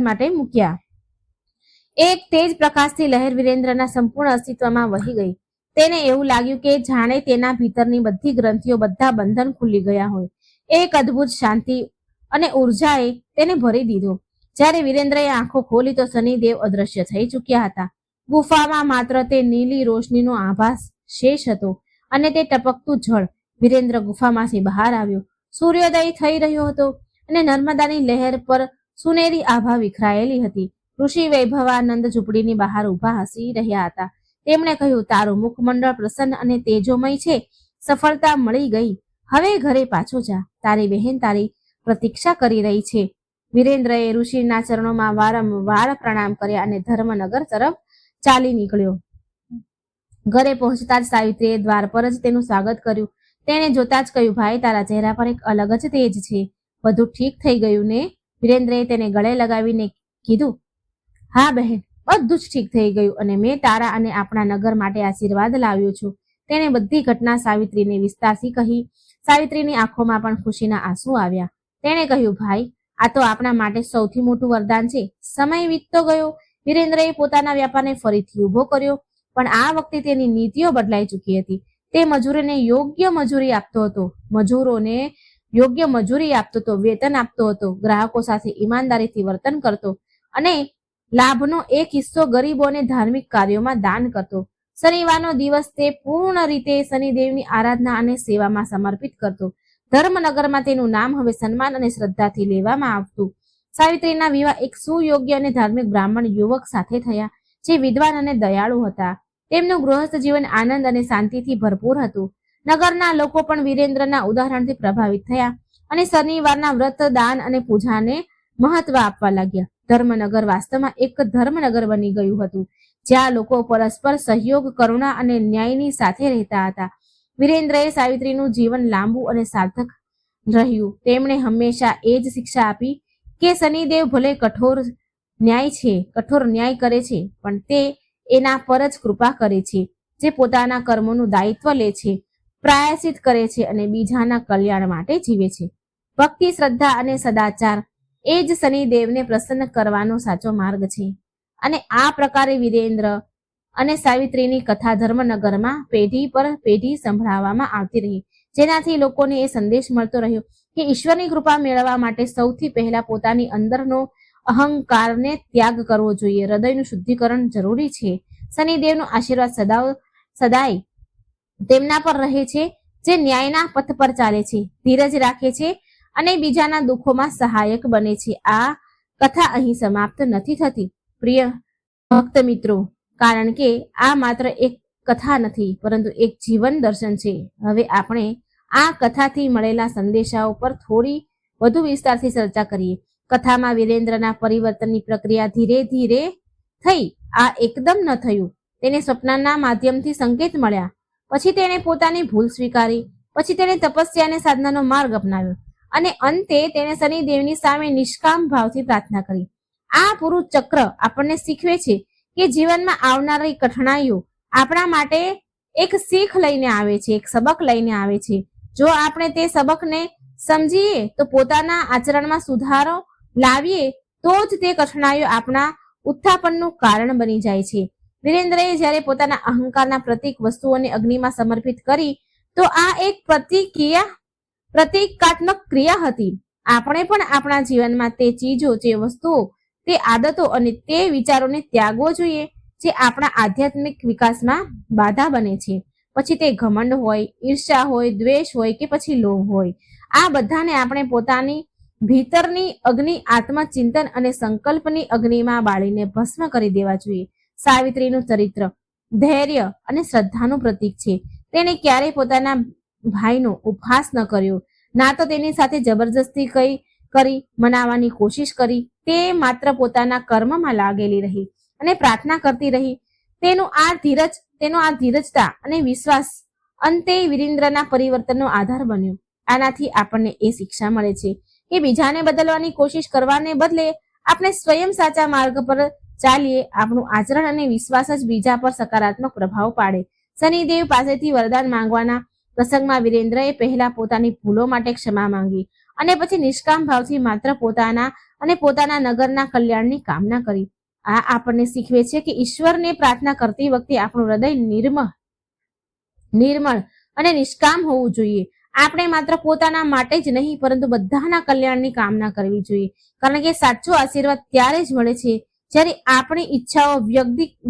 માટે મૂક્યા. એક તેજ પ્રકાશથી લહેર વિરેન્દ્રના સંપૂર્ણ અસ્તિત્વમાં વહી ગઈ. તેને એવું લાગ્યું કે જાણે તેના ભીતરની બધી ગ્રંથિઓ, બધા બંધન ખુલી ગયા હોય. એક અદ્ભુત શાંતિ અને ઉર્જાએ તેને ભરી દીધો. જ્યારે વિરેન્દ્રએ આંખો ખોલી તો શનિદેવ અદ્રશ્ય થઈ ચૂક્યા હતા. ગુફામાં માત્ર તે નીલી રોશનીનો આભાસ શેષ હતો અને તે ટપકતું જળ. વિરેન્દ્ર ગુફામાંથી બહાર આવ્યો. સૂર્યોદય થઈ રહ્યો હતો અને નર્મદાની લહેર પર સુનેરી આભા વિખરાયેલી હતી. ઋષિ વૈભવાનંદ ઝૂંપડીની બહાર ઊભા હસી રહ્યા હતા. તેમણે કહ્યું, તારું મુખમંડળ પ્રસન્ન અને તેજોમય છે. સફળતા મળી ગઈ. હવે ઘરે પાછો જા. તારી બહેન તારી પ્રતીક્ષા કરી રહી છે. વિરેન્દ્રએ ઋષિના ચરણોમાં વારંવાર પ્રણામ કર્યા અને ધર્મનગર તરફ ચાલી નીકળ્યો. ઘરે પહોંચતા જ સાવિત્રીએ દ્વાર પર જ તેનું સ્વાગત કર્યું. તેણે જોતા જ કહ્યું, ભાઈ, તારા ચહેરા પર એક અલગ જ તેજ છે. બધું ઠીક થઈ ગયું ને? વિરેન્દ્રએ તેને ગળે લગાવીને કીધું, હા બહેન, બધું જ ઠીક થઈ ગયું અને મેં તારા અને આપણા નગર માટે આશીર્વાદ લાવ્યો છું. તેણે બધી ઘટના સાવિત્રીને વિસ્તારથી કહી. સાવિત્રીની આંખોમાં પણ ખુશીના આંસુ આવ્યા. તેણે કહ્યું, ભાઈ, આ તો આપણા માટે સૌથી મોટું વરદાન છે. સમય વીતતો ગયો. વિરેન્દ્રએ પોતાના વ્યાપારને ફરીથી ઊભો કર્યો. પણ આ વખતે તેની નીતિઓ બદલાઈ ચૂકી હતી. તે મજૂરોને યોગ્ય મજૂરી આપતો હતો, વેતન આપતો હતો, ગ્રાહકો સાથે ઈમાનદારીથી વર્તન કરતો અને લાભનો એક હિસ્સો ગરીબો અને ધાર્મિક કાર્યોમાં દાન કરતો. શનિવારનો દિવસ તે પૂર્ણ રીતે શનિદેવની આરાધના અને સેવામાં સમર્પિત કરતો. ધર્મનગરમાં તેનું નામ હવે સન્માન અને શ્રદ્ધાથી લેવામાં આવતું. સાવિત્રીના વિવાહ એક સુયોગ્ય અને ધાર્મિક બ્રાહ્મણ યુવક સાથે થયા, જે વિદ્વાન અને દયાળુ હતા. તેમનું ગૃહસ્થ જીવન આનંદ અને શાંતિથી ભરપૂર હતું. નગરના લોકો પણ વિરેન્દ્રના ઉદાહરણથી પ્રભાવિત થયા અને શનિવારના વ્રત, દાન અને પૂજાને મહત્વ આપવા લાગ્યા. ધર્મનગર વાસ્તવમાં એક ધર્મનગર બની ગયું હતું, જ્યાં લોકો પરસ્પર સહયોગ, કરુણા અને ન્યાયની સાથે રહેતા હતા. વિરેન્દ્રએ સાવિત્રીનું જીવન લાંબુ અને સાર્થક રહ્યું. તેમણે હંમેશા એ જ શિક્ષા આપી કે શનિદેવ ભલે કઠોર ન્યાય કરે છે, પણ તે એના પર જ કૃપા કરે છે જે પોતાના કર્મોનું દાયિત્વ લે છે. પ્રાયશ્ચિત કરે છે અને બીજાના કલ્યાણ માટે જીવે છે. ભક્તિ, શ્રદ્ધા અને સદાચાર એ જ શનિદેવને પ્રસન્ન કરવાનો સાચો માર્ગ છે. અને આ પ્રકારે વીરેન્દ્ર અને સાવિત્રીની કથા ધર્મનગરમાં પેઢી પર પેઢી સંભળાવવામાં આવતી રહી, જેનાથી લોકોને એ સંદેશ મળતો રહ્યો કે ઈશ્વરની કૃપા મેળવવા માટે સૌથી પહેલા પોતાની અંદરનો અહંકારને ત્યાગ કરવો જોઈએ. હૃદયનું શુદ્ધિકરણ જરૂરી છે. શનિદેવનો આશીર્વાદ સદાય તેમના પર રહે છે, જે ન્યાયના પથ પર ચાલે છે, ધીરજ રાખે છે અને બીજાના દુઃખોમાં સહાયક બને છે. આ કથા અહીં સમાપ્ત નથી થતી પ્રિય ભક્ત મિત્રો, કારણ કે આ માત્ર એક કથા નથી, પરંતુ એક જીવન દર્શન છે. હવે આપણે આ કથાથી મળેલા સંદેશાઓ પર થોડી વધુ વિસ્તારથી ચર્ચા કરીએ. કથામાં વીરેન્દ્રના પરિવર્તનની પ્રક્રિયા ધીરે ધીરે થઈ. આ એકદમ ન થયું. તેને સ્વપ્નના માધ્યમથી સંકેત મળ્યા, પછી તેણે પોતાની ભૂલ સ્વીકારી, પછી તેણે તપસ્યા અને સાધનાનો માર્ગ અપનાવ્યો અને અંતે તેણે શનિદેવની સામે નિષ્કામ ભાવથી પ્રાર્થના કરી. આ પૂરું ચક્ર આપણને શીખવે છે કે જીવનમાં આવનારી કઠણાઈઓ આપણા માટે એક શીખ લઈને આવે છે, એક સબક લઈને આવે છે. જો આપણે તે સબકને સમજીએ તો પોતાના આચરણમાં સુધારો લાવીએ તો જ તે કઠણાઈઓ આપણા ઉત્થાપનનું કારણ બની જાય છે. વીરેન્દ્રએ જ્યારે પોતાના અહંકારના પ્રતીક વસ્તુઓને અગ્નિમાં સમર્પિત કરી તો આ એક પ્રતિકાત્મક ક્રિયા હતી. આપણે પણ આપણા જીવનમાં તે ચીજો, જે વસ્તુઓ, તે આદતો અને તે વિચારોને ત્યાગવો જોઈએ જે આપણા આધ્યાત્મિક વિકાસમાં બાધા બને છે. પછી તે ઘમંડ હોય, ઈર્ષ્યા હોય, દ્વેષ હોય કે પછી લોભ હોય, આ બધાને આપણે પોતાની ભીતરની અગ્નિ, આત્મચિંતન અને સંકલ્પની અગ્નિમાં બાળીને ભસ્મ કરી દેવા જોઈએ. સાવિત્રીનું ચરિત્ર ધૈર્ય અને શ્રદ્ધાનું પ્રતીક છે. તેણે ક્યારેય પોતાના ભાઈનો ઉપહાસ ન કર્યો, ના તો તેની સાથે જબરજસ્તી કરી મનાવવાની કોશિશ કરી. તે માત્ર પોતાના કર્મમાં લાગેલી રહી અને પ્રાર્થના કરતી રહી. તેનો આ ધીરજતા અને વિશ્વાસ અંતે વીરેન્દ્રના પરિવર્તનનો આધાર બન્યો. આનાથી આપણને એ શિક્ષા મળે છે કે બીજાને બદલવાની કોશિશ કરવાને બદલે આપણે સ્વયં સાચા માર્ગ પર ચાલીએ. આપણું આચરણ અને વિશ્વાસ જ બીજા પર સકારાત્મક પ્રભાવ પાડે. શનિદેવ પાસેથી વરદાન માંગવાના પ્રસંગમાં વીરેન્દ્રએ પહેલા પોતાની ભૂલો માટે ક્ષમા માંગી અને પછી નિષ્કામ ભાવથી માત્ર પોતાના અને પોતાના નગરના કલ્યાણની કામના કરી. આ આપણને શીખવે છે કે ઈશ્વરને પ્રાર્થના કરતી વખતે આપણું હૃદય નિર્મળ અને નિષ્કામ હોવું જોઈએ. આપણે માત્ર પોતાના માટે જ નહીં, પરંતુ બધાના કલ્યાણની કામના કરવી જોઈએ, કારણ કે સાચો આશીર્વાદ ત્યારે જ મળે છે જ્યારે આપણી ઈચ્છાઓ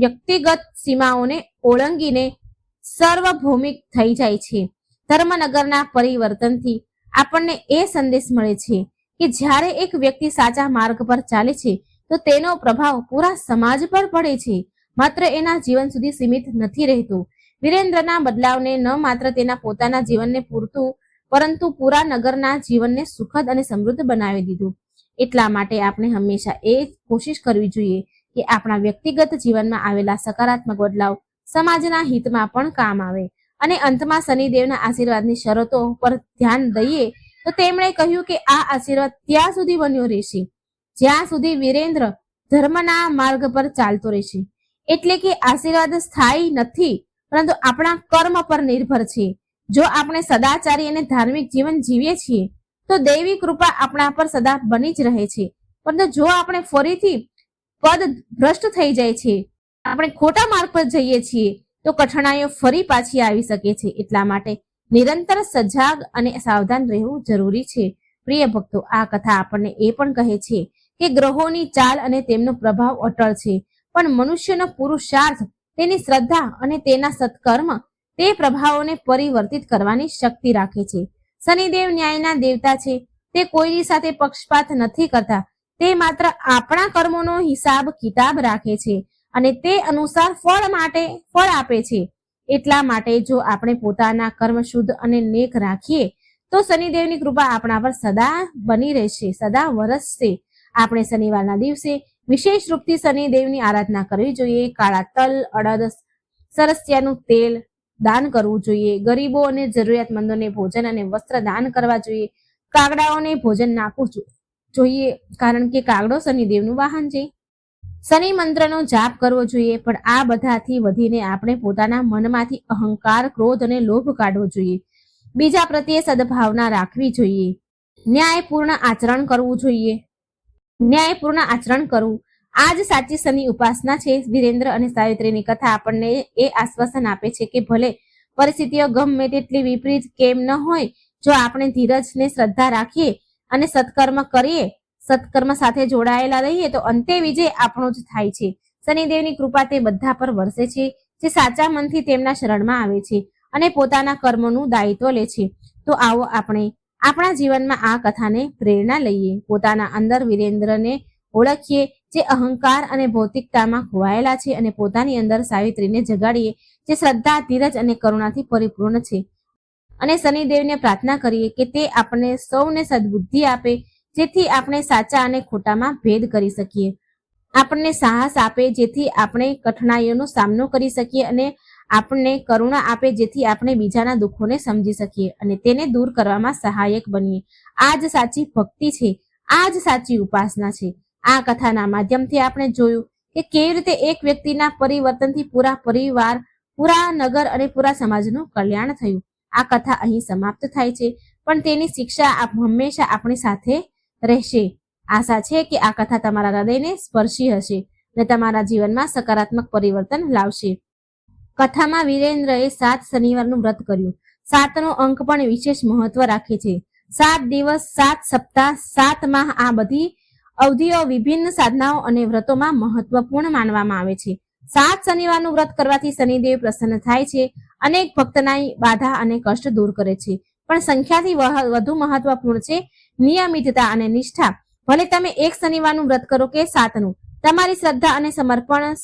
વ્યક્તિગત સીમાઓને ઓળંગીને સર્વભૌમિક થઈ જાય છે. ધર્મનગરના પરિવર્તનથી આપણને એ સંદેશ મળે છે કે જ્યારે એક વ્યક્તિ સાચા માર્ગ પર ચાલે છે તો તેનો પ્રભાવ પૂરા સમાજ પર પડે છે, માત્ર એના જીવન સુધી સીમિત નથી રહેતો. વીરેન્દ્રના બદલાવને ન માત્ર તેના પોતાના જીવનને પૂરતું, પરંતુ પૂરા નગરના જીવનને સુખદ અને સમૃદ્ધ બનાવી દીધું. એટલા માટે આપણે હંમેશા એ કોશિશ કરવી જોઈએ કે આપણા વ્યક્તિગત જીવનમાં આવેલા સકારાત્મક બદલાવ સમાજના હિતમાં પણ કામ આવે. અને અંતમાં શનિદેવના આશીર્વાદની શરતો પર ધ્યાન દઈએ તો તેમણે કહ્યું કે આ આશીર્વાદ ત્યાં સુધી બન્યો રહેશે જ્યાં સુધી વીરેન્દ્ર ધર્મના માર્ગ પર ચાલતો રહેશે. એટલે કે આશીર્વાદ સ્થાયી નથી, પરંતુ આપણા કર્મ પર નિર્ભર છે. જો આપણે સદાચારી અને ધાર્મિક જીવન જીવીએ છીએ તો દૈવી કૃપા આપણા પર સદા બની જ રહે છે. પરંતુ જો આપણે ફરીથી પદ ભ્રષ્ટ થઈ જાય છે, આપણે ખોટા માર્ગ પર જઈએ છીએ, તો કઠણાઈઓ ફરી પાછી આવી શકે છે. એટલા માટે નિરંતર સજાગ અને સાવધાન રહેવું જરૂરી છે. પ્રિય ભક્તો, આ કથા આપણને એ પણ કહે છે કે ગ્રહોની ચાલ અને તેમનો પ્રભાવ અટળ છે, પણ મનુષ્યનો પુરુષાર્થ, તેની શ્રદ્ધા અને તેના સત્કર્મ તે પ્રભાવોને પરિવર્તિત કરવાની શક્તિ રાખે છે. શનિદેવ ન્યાયના દેવતા છે. તે કોઈની સાથે પક્ષપાત નથી કરતા. તે માત્ર આપણા કર્મોનો હિસાબ કિતાબ રાખે છે અને તે અનુસાર ફળ આપે છે. એટલા માટે જો આપણે પોતાના કર્મ શુદ્ધ અને નેક રાખીએ તો શનિદેવની કૃપા આપણા પર સદા બની રહેશે, સદા વરસશે. આપણે શનિવારના દિવસે વિશેષ રૂપથી શનિદેવની આરાધના કરવી જોઈએ. કાળા તલ, અડદ, સરસિયાનું તેલ દાન કરવું જોઈએ. ગરીબો અને જરૂરિયાતમંદોને ભોજન અને વસ્ત્ર દાન કરવા જોઈએ. કાગડાઓને ભોજન નાખવું જોઈએ, કારણ કે કાગડો શનિદેવનું વાહન છે. શનિ મંત્રનો જાપ કરવો જોઈએ, પણ આ બધાથી વધીને આપણે પોતાના મનમાંથી અહંકાર, ક્રોધ અને લોભ કાઢવો જોઈએ. બીજા પ્રત્યે સદભાવના રાખવી જોઈએ. ન્યાયપૂર્ણ આચરણ કરવું જોઈએ. ન્યાયપૂર્ણ આચરણ કરવું આ જ સાચી શનિ ઉપાસના છે. વિરેન્દ્ર અને સાવિત્રીની કથા આપણને એ આશ્વાસન આપે છે કે ભલે પરિસ્થિતિઓ ગમે તેટલી વિપરીત કેમ ન હોય, જો આપણે ધીરજને શ્રદ્ધા રાખીએ અને સત્કર્મ સાથે જોડાયેલા રહીએ તો અંતે વિજય આપણો જ થાય છે. શનિદેવની કૃપા તે બધા પર વરસે છે જે સાચા મનથી તેમના શરણમાં આવે છે અને પોતાના કર્મોનું દાયિત્વ લે છે. તો આવો આપણે આપણા જીવનમાં આ કથાને પ્રેરણા લઈએ, પોતાના અંદર વિરેન્દ્રને ઓળખીએ જે અહંકાર અને ભૌતિકતામાં ખોવાયેલા છે અને પોતાની અંદર સાવિત્રીને જગાડીએ જે શ્રદ્ધા, ધીરજ અને કરુણાથી પરિપૂર્ણ છે. અને શનિદેવને પ્રાર્થના કરીએ કે તે આપણને સૌને સદબુદ્ધિ આપે જેથી આપણે સાચા અને ખોટામાં ભેદ કરી શકીએ. આપણને સાહસ આપે જેથી આપણે કઠણાઈઓનો સામનો કરી શકીએ અને આપણને કરુણા આપે જેથી આપણે બીજાના દુઃખોને સમજી શકીએ અને તેને દૂર કરવામાં સહાયક બનીએ. આ જ સાચી ભક્તિ છે, આ જ સાચી ઉપાસના છે. આ કથાના માધ્યમથી આપણે જોયું કે કેવી રીતે એક વ્યક્તિના પરિવર્તનથી પૂરા પરિવાર, પૂરા નગર અને પૂરા સમાજનું કલ્યાણ થયું. આ કથા અહીં સમાપ્ત થાય છે, પણ તેની શિક્ષા હંમેશા આપણી સાથે રહેશે. આશા છે કે આ કથા તમારા હૃદયને સ્પર્શી હશે અને તમારા જીવનમાં સકારાત્મક પરિવર્તન લાવશે. કથામાં વિરેન્દ્રએ 7 શનિવારનું વ્રત કર્યું. 7નો અંક પણ વિશેષ મહત્વ રાખે છે. 7 દિવસ, 7 સપ્તાહ, 7 માહ આ બધી અવધિઓ વિભિન્ન સાધનાઓ અને વ્રતોમાં મહત્વપૂર્ણ માનવામાં આવે છે. 7 શનિવારનું વ્રત કરવાથી શનિદેવ પ્રસન્ન થાય છે, અનેક ભક્તના બાધા અને કષ્ટ દૂર કરે છે. પણ સંખ્યાથી વધુ મહત્વપૂર્ણ છે નિયમિતતા અને નિષ્ઠા. ભલે તમે 1 શનિવારનું વ્રત કરો કે 7નું, તમારી શ્રદ્ધા અને સમર્પણ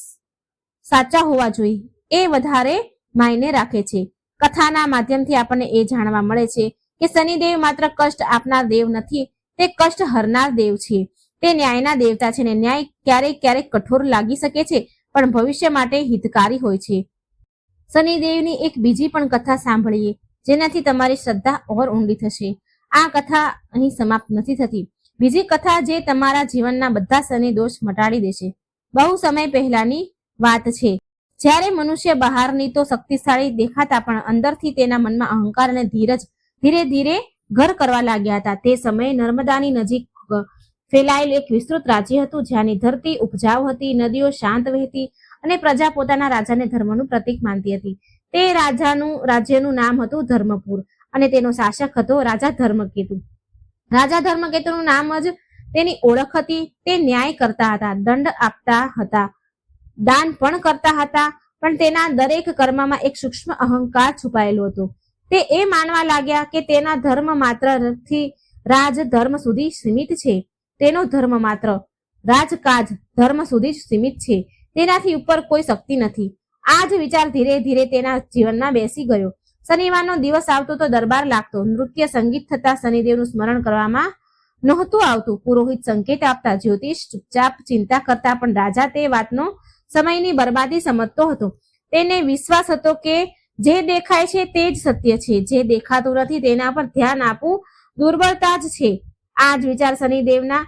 સાચા હોવા જોઈએ, એ વધારે માયને રાખે છે. કથાના માધ્યમથી આપણને એ જાણવા મળે છે કે શનિદેવ માત્ર કષ્ટ આપનાર દેવ નથી, તે કષ્ટ હરનાર દેવ છે. તે ન્યાયના દેવતા છે ને ન્યાય ક્યારેક કઠોર લાગી શકે છે પણ ભવિષ્ય માટે હિતકારી હોય છે. શનિદેવની એક બીજી પણ કથા સાંભળીએ જેનાથી તમારી શ્રદ્ધા ઓર ઊંડી થશે. આ કથા અહીં સમાપ્ત નથી થતી. બીજી કથા જે તમારા જીવનના બધા શનિ દોષ મટાડી દેશે. બહુ સમય પહેલાની વાત છે, જ્યારે મનુષ્ય બહારની તો શક્તિશાળી દેખાતા પણ અંદરથી તેના મનમાં અહંકાર અને ધીરજ ધીરે ધીરે ઘર કરવા લાગ્યા હતા. તે સમયે નર્મદાની નજીક ફેલાયેલ એક વિસ્તૃત રાજ્ય હતું, જ્યાંની ધરતી ઉપજાઉ હતી, નદીઓ શાંત વહેતી અને પ્રજા પોતાના રાજાને ધર્મનું પ્રતીક માનતી હતી. તે રાજ્યનું નામ હતું ધર્મપુર અને તેનો શાસક હતો રાજા ધર્મકેતુ. રાજા ધર્મકેતુનું નામ જ તેની ઓળખ હતી. તે ન્યાય કરતા હતા, દંડ આપતા હતા, દાન પણ કરતા હતા, પણ તેના દરેક કર્મમાં એક સૂક્ષ્મ અહંકાર છુપાયેલો હતો. તે એ માનવા લાગ્યા કે તેના ધર્મ માત્ર રાજધર્મ સુધી સીમિત છે. તેનો ધર્મ માત્ર રાજકાજ ધર્મ સુધી જ સીમિત છે, તેનાથી ઉપર કોઈ શક્તિ નથી. આ જ વિચાર ધીરે ધીરે તેના જીવનમાં બેસી ગયો. શનિવારનો દિવસ આવતો તો દરબાર લાગતો, નૃત્ય સંગીત થતા શનિદેવનું સ્મરણ કરવામાં નહોતું આવતું. પુરોહિત સંકેત આપતા, જ્યોતિષ ચૂપચાપ ચિંતા કરતા, પણ રાજા તે વાતનો સમયની બરબાદી સમજતો હતો. તેને વિશ્વાસ હતો કે જે દેખાય છે તે જ સત્ય છે, જે દેખાતું નથી તેના પર ધ્યાન આપવું દુર્બળતા જ છે. આ જ વિચાર શનિદેવના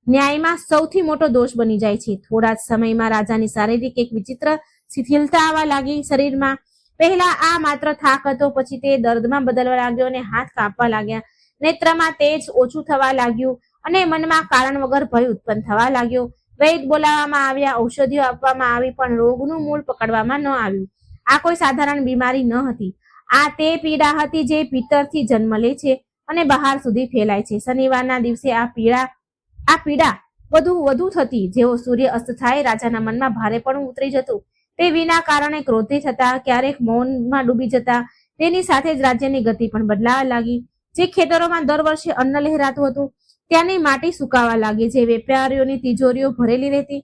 ન્યાયમાં સૌથી મોટો દોષ બની જાય છે. થોડા જ સમયમાં રાજાની શારીરિક એક વિચિત્ર શિથિલતા આવવા લાગી શરીરમાં. પહેલા આ માત્ર થાક હતો, પછી તે દર્દમાં બદલવા લાગ્યો અને હાથ કાંપવા લાગ્યા. નેત્રમાં તેજ ઓછું થવા લાગ્યું અને મનમાં કારણ વગર ભય ઉત્પન્ન થવા લાગ્યો. વૈદ બોલાવવામાં આવ્યા, ઔષધિઓ આપવામાં આવી, પણ રોગનું મૂળ પકડવામાં ન આવ્યું. આ કોઈ સાધારણ બીમારી ન હતી. આ તે પીડા હતી જે ભીતરથી જન્મ લે છે અને બહાર સુધી ફેલાય છે. શનિવારના દિવસે આ પીડા વધુ થતી. જેવો સૂર્ય અસ્ત થાય, રાજાના મનમાં ભારેપણું ઉતરી જતું. તે વિના કારણે ક્રોધિત થતા, ક્યારેક મૌનમાં ડૂબી જતા. તેની સાથે જ રાજ્યની ગતિ પણ બદલાવા લાગી. જે ખેતરોમાં દર વર્ષે અન્ન લહેરાતું હતું ત્યાંની માટી સુકાવા લાગી. જે વેપારીઓની તિજોરીઓ ભરેલી રહેતી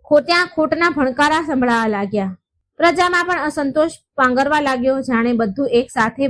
ત્યાં ખોટના ભણકારા સંભળાવા લાગ્યા. પ્રજામાં પણ અસંતોષ પાંગરવા લાગ્યો, જાણે બધું એક સાથે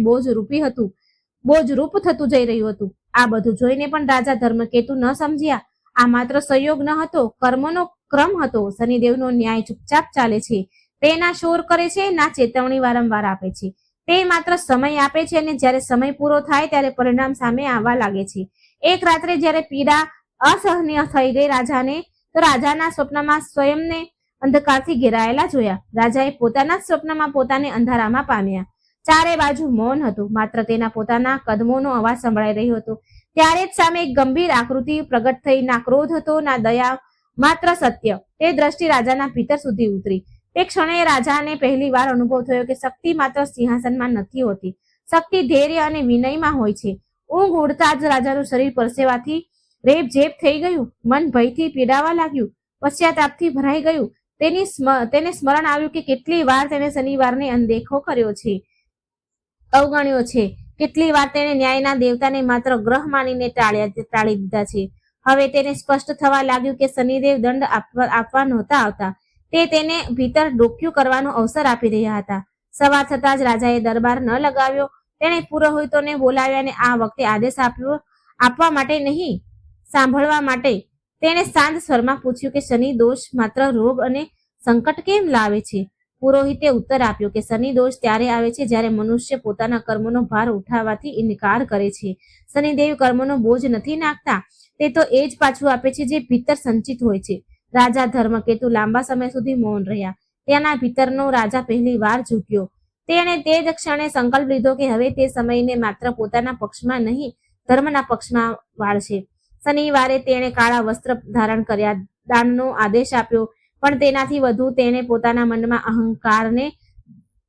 બોજરૂપ થતું જઈ રહ્યું હતું. આ બધું જોઈને પણ રાજા ધર્મકેતુ ન સમજ્યા. આ માત્ર સંયોગ ન હતો, કર્મનો ક્રમ હતો. શનિદેવનો ન્યાય ચૂપચાપ ચાલે છે. તે ના શોર કરે છે, ના ચેતવણી વારંવાર આપે છે. તે માત્ર સમય આપે છે અને જ્યારે સમય પૂરો થાય ત્યારે પરિણામ સામે આવવા લાગે છે. એક રાત્રે જ્યારે પીડા અસહનીય થઈ ગઈ, રાજાને તો રાજાના સ્વપ્નમાં સ્વયંને અંધકારથી ઘેરાયેલા જોયા. રાજાએ પોતાના જ સ્વપ્નમાં પોતાને અંધારામાં પામ્યા. ચારે બાજુ મૌન હતું, માત્ર તેના પોતાના કદમોનો અવાજ સંભળાઈ રહ્યો હતો. ત્યારે જ સામે એક ગંભીર આકૃતિ પ્રગટ થઈ. ના ક્રોધ હતો, ના દયા, માત્ર સત્ય. તે દ્રષ્ટિ રાજાના ભીતર સુધી ઉતરી. તે ક્ષણે રાજાને પહેલી વાર અનુભવ થયો કે શક્તિ માત્ર સિંહાસનમાં નથી હોતી. શક્તિ ધૈર્ય અને વિનયમાં હોય છે. ઊંઘ ઉડતા જ રાજાનું શરીર પરસેવાથી રેપઝેપ થઈ ગયું. મન ભયથી પીડાવા લાગ્યું, પશ્ચાતાપથી ભરાઈ ગયું. તેને સ્મરણ આવ્યું કે કેટલી વાર તેને શનિવારને અનદેખો કર્યો છે, અવગણ્યો છે. કેટલી વાર તેને ન્યાયના દેવતાને માત્ર ગ્રહ માનીને ટાળી દીધા છે. હવે તેને સ્પષ્ટ થવા લાગ્યું કે શનિદેવ દંડ આપવા નહોતા આવતા, તે તેને ભીતર ડોક્યું કરવાનો અવસર આપી રહ્યા હતા. સવાર થતા જ રાજાએ દરબાર ન લગાવ્યો. તેણે પુરોહિતોને બોલાવ્યા અને આ વખતે આદેશ આપવા માટે નહીં, સાંભળવા માટે. તેણે શાંત સ્વરમાં પૂછ્યું કે શનિ દોષ માત્ર રોગ અને સંકટ કેમ લાવે છે? પુરોહિતે ઉત્તર આપ્યો કે શનિ દોષ ત્યારે આવે છે જ્યારે મનુષ્ય પોતાના કર્મનો ભાર ઉઠાવવાથી ઇનકાર કરે છે. શનિદેવ કર્મનો બોજ નથી નાખતા, તે તો એ જ પાછું આપે છે જે ભીતર સંચિત હોય છે. રાજા ધર્મકેતુ લાંબા સમય સુધી મૌન રહ્યા. તેના ભીતરનો રાજા પહેલી વાર ઝૂક્યો. તેણે તે જ ક્ષણે સંકલ્પ લીધો કે હવે તે સમયને માત્ર પોતાના પક્ષમાં નહીં, ધર્મના પક્ષમાં વાળશે. શનિવારે તેણે કાળા વસ્ત્ર ધારણ કર્યા, દાનનો આદેશ આપ્યો, પણ તેનાથી વધુ તેણે પોતાના મનમાં અહંકારને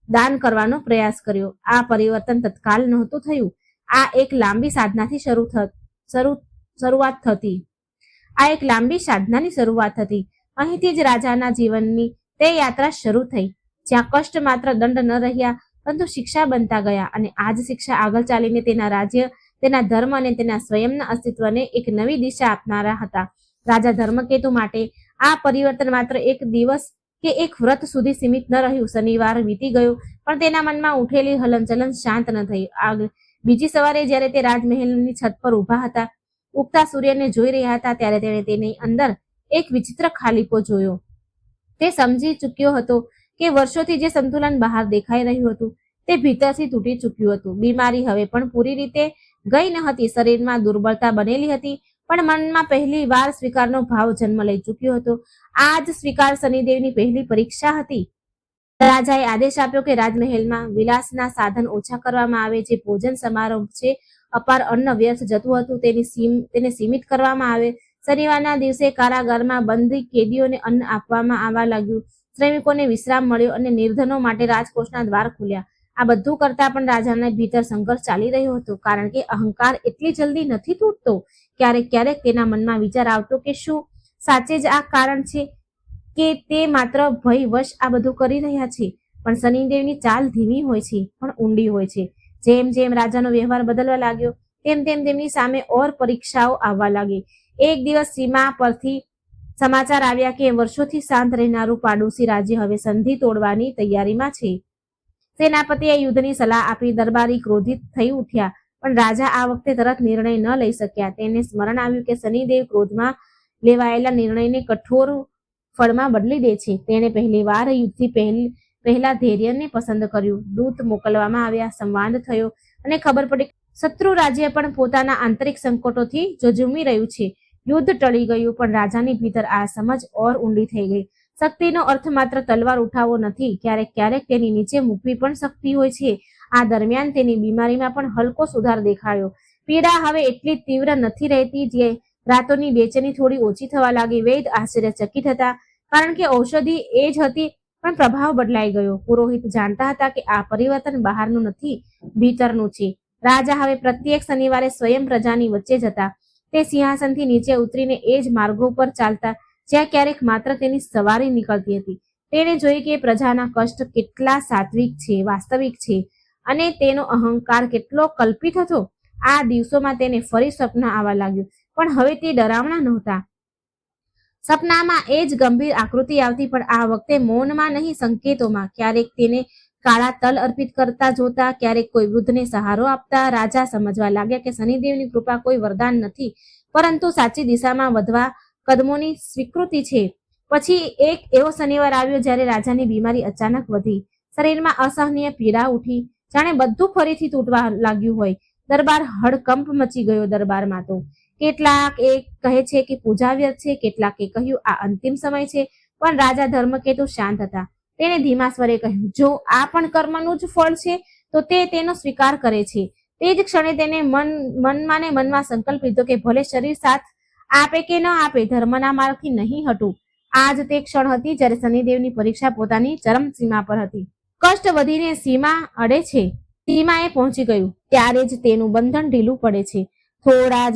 દાન કરવાનો પ્રયાસ કર્યો. આ પરિવર્તન તત્કાલ નહોતું થયું. આ એક લાંબી સાધનાની શરૂઆત હતી. અહીંથી જ રાજાના જીવનની તે યાત્રા શરૂ થઈ, જ્યાં કષ્ટ માત્ર દંડ ન રહ્યા પરંતુ શિક્ષા બનતા ગયા. અને આ જ શિક્ષા આગળ ચાલીને તેના રાજ્ય, તેના ધર્મ અને તેના સ્વયંના અસ્તિત્વને એક નવી દિશા આપનારા હતા. રાજા ધર્મકેતુ માટે આ પરિવર્તન માત્ર એક દિવસ કે એક વ્રત સુધી સીમિત ન રહ્યું. શનિવાર વીતી ગયો, પણ તેના મનમાં ઉઠેલી હલનચલન શાંત ન થઈ. બીજી સવારે જ્યારે તે રાજમહેલની છત પર ઊભા હતા, ઉગતા સૂર્યને જોઈ રહ્યા હતા, ત્યારે તેણે તેની અંદર એક વિચિત્ર ખાલીપો જોયો. તે સમજી ચૂક્યો હતો કે વર્ષોથી જે સંતુલન બહાર દેખાઈ રહ્યું હતું તે ભીતરથી તૂટી ચૂક્યું હતું. બીમારી હવે પણ પૂરી રીતે ગઈ ન હતી. શરીરમાં દુર્બળતા બનેલી હતી, પણ મનમાં પહેલી વાર સ્વીકારનો ભાવ જન્મ લઈ ચૂક્યો હતો. આ જ સ્વીકાર શનિદેવની પહેલી પરીક્ષા હતી. રાજાએ આદેશ આપ્યો કે રાજમહેલમાં વિલાસના સાધન ઓછા કરવામાં આવે. જે ભોજન સમારોહ છે, અપાર અન્ન વ્યર્થ જતું હતું, તેને સીમિત કરવામાં આવે. શનિવારના દિવસે કારાગારમાં બંધી કેદીઓને અન્ન આપવામાં આવવા લાગ્યું. શ્રમિકોને વિશ્રામ મળ્યો અને નિર્ધનો માટે રાજકોષના દ્વાર ખુલ્યા. આ બધું કરતા પણ રાજાના ભીતર સંઘર્ષ ચાલી રહ્યો હતો, કારણ કે અહંકાર એટલી જલ્દી નથી તૂટતો. ક્યારેક તેના મનમાં વિચાર આવતો કે શું સાચે જ આ કારણ છે કે તે માત્ર ભયવશ આ બધું કરી રહ્યા છે? પણ શનિદેવની ચાલ ધીમી હોય છે પણ ઊંડી હોય છે. જેમ જેમ રાજાનો વ્યવહાર બદલવા લાગ્યો તેમ તેમની સામે ઓર પરીક્ષાઓ આવવા લાગી. એક દિવસ સીમા પરથી સમાચાર આવ્યા કે વર્ષોથી શાંત રહેનારું પાડોશી રાજ્ય હવે સંધિ તોડવાની તૈયારીમાં છે. સેનાપતિએ યુદ્ધની સલાહ આપી. દરબારી ક્રોધિત થઈ ઉઠ્યા, પણ રાજા આ વખતે તરત નિર્ણય ન લઈ શક્યા. તેને સ્મરણ આવ્યું કે શનિદેવ ક્રોધમાં લેવાયેલા નિર્ણયને કઠોર ફળમાં બદલી દે છે. તેણે પહેલી વાર યુદ્ધથી પહેલા ધૈર્યને પસંદ કર્યું. દૂત મોકલવામાં આવ્યા, સંવાદ થયો અને ખબર પડી શત્રુ રાજ્ય પણ પોતાના આંતરિક સંકટોથી ઝઝૂમી રહ્યું છે. યુદ્ધ ટળી ગયું, પણ રાજાની ભીતર આ સમજ ઓર ઊંડી થઈ ગઈ. શક્તિનો અર્થ માત્ર તલવાર ઉઠાવવો નથી, ક્યારેક તેની નીચે મૂકવી પણ શક્તિ હોય છે. આ દરમિયાન તેની બીમારીમાં પણ હલકો સુધાર દેખાયો. પીડા હવે એટલી તીવ્ર નથી રહેતી. જે રાતોની બેચેની થોડી ઓછી થવા લાગી. વૈદ આશ્ચર્યચકિત હતા, કારણ કે ઔષધિ એ જ હતી, પણ પ્રભાવ બદલાઈ ગયો. પુરોહિત જાણતા હતા કે આ પરિવર્તન બહારનું નથી, ભીતરનું છે. રાજા હવે પ્રત્યેક શનિવારે સ્વયં પ્રજાની વચ્ચે જતા. તે સિંહાસનથી નીચે ઉતરીને એ જ માર્ગો પર ચાલતા જ્યાં ક્યારેક માત્ર તેની સવારી નીકળતી હતી. તેણે જોઈ કે પ્રજાના કષ્ટ કેટલા વાસ્તવિક છે અને તેનો અહંકાર કેટલો કલ્પિત હતો. આ દિવસોમાં તેને ફરી સ્વપ્ન આવવા લાગ્યું, પણ હવે તે ડરાવણા નહોતા. સપનામાં એ જ ગંભીર આકૃતિ આવતી, પણ આ વખતે મૌનમાં નહીં, સંકેતોમાં. ક્યારેક તેને કાળા તલ અર્પિત કરતા જોતા, ક્યારેક કોઈ વૃદ્ધને સહારો આપતા. રાજા સમજવા લાગ્યા કે શનિદેવની કૃપા કોઈ વરદાન નથી, પરંતુ સાચી દિશામાં વધવા કદમોની સ્વીકૃતિ છે. પછી એક એવો શનિવાર આવ્યો જ્યારે રાજાની બીમારી અચાનક વધી. શરીરમાં અસહનીય પીડા ઉઠી, જાણે બધું ફરીથી તૂટવા લાગ્યું હોય. દરબાર હડકંપ મચી ગયો. દરબારમાં તો કેટલાક એક કહે છે કે પૂજાવ્ય છે, કેટલાકે કહ્યું આ અંતિમ સમય છે, પણ રાજા ધર્મકેતુ શાંત હતા. તેને ધીમા સ્વરે કહ્યું, જો આ પણ કર્મનું જ ફળ છે તો તે તેનો સ્વીકાર કરે છે. તે જ ક્ષણે તેને મનમાં ને મનમાં સંકલ્પ લીધો કે ભલે શરીર સાથ આપે કે ન આપે, ધર્મના માર્ગથી નહીં હટું. આજ તે ક્ષણ હતી જ્યારે શનિદેવની પરીક્ષા પોતાની ચરમ સીમા પર હતી. કષ્ટ વધીને સીમા અડે છે, સીમાએ પહોંચી ગયું ત્યારે જ તેનું બંધન ઢીલું પડે છે. થોડા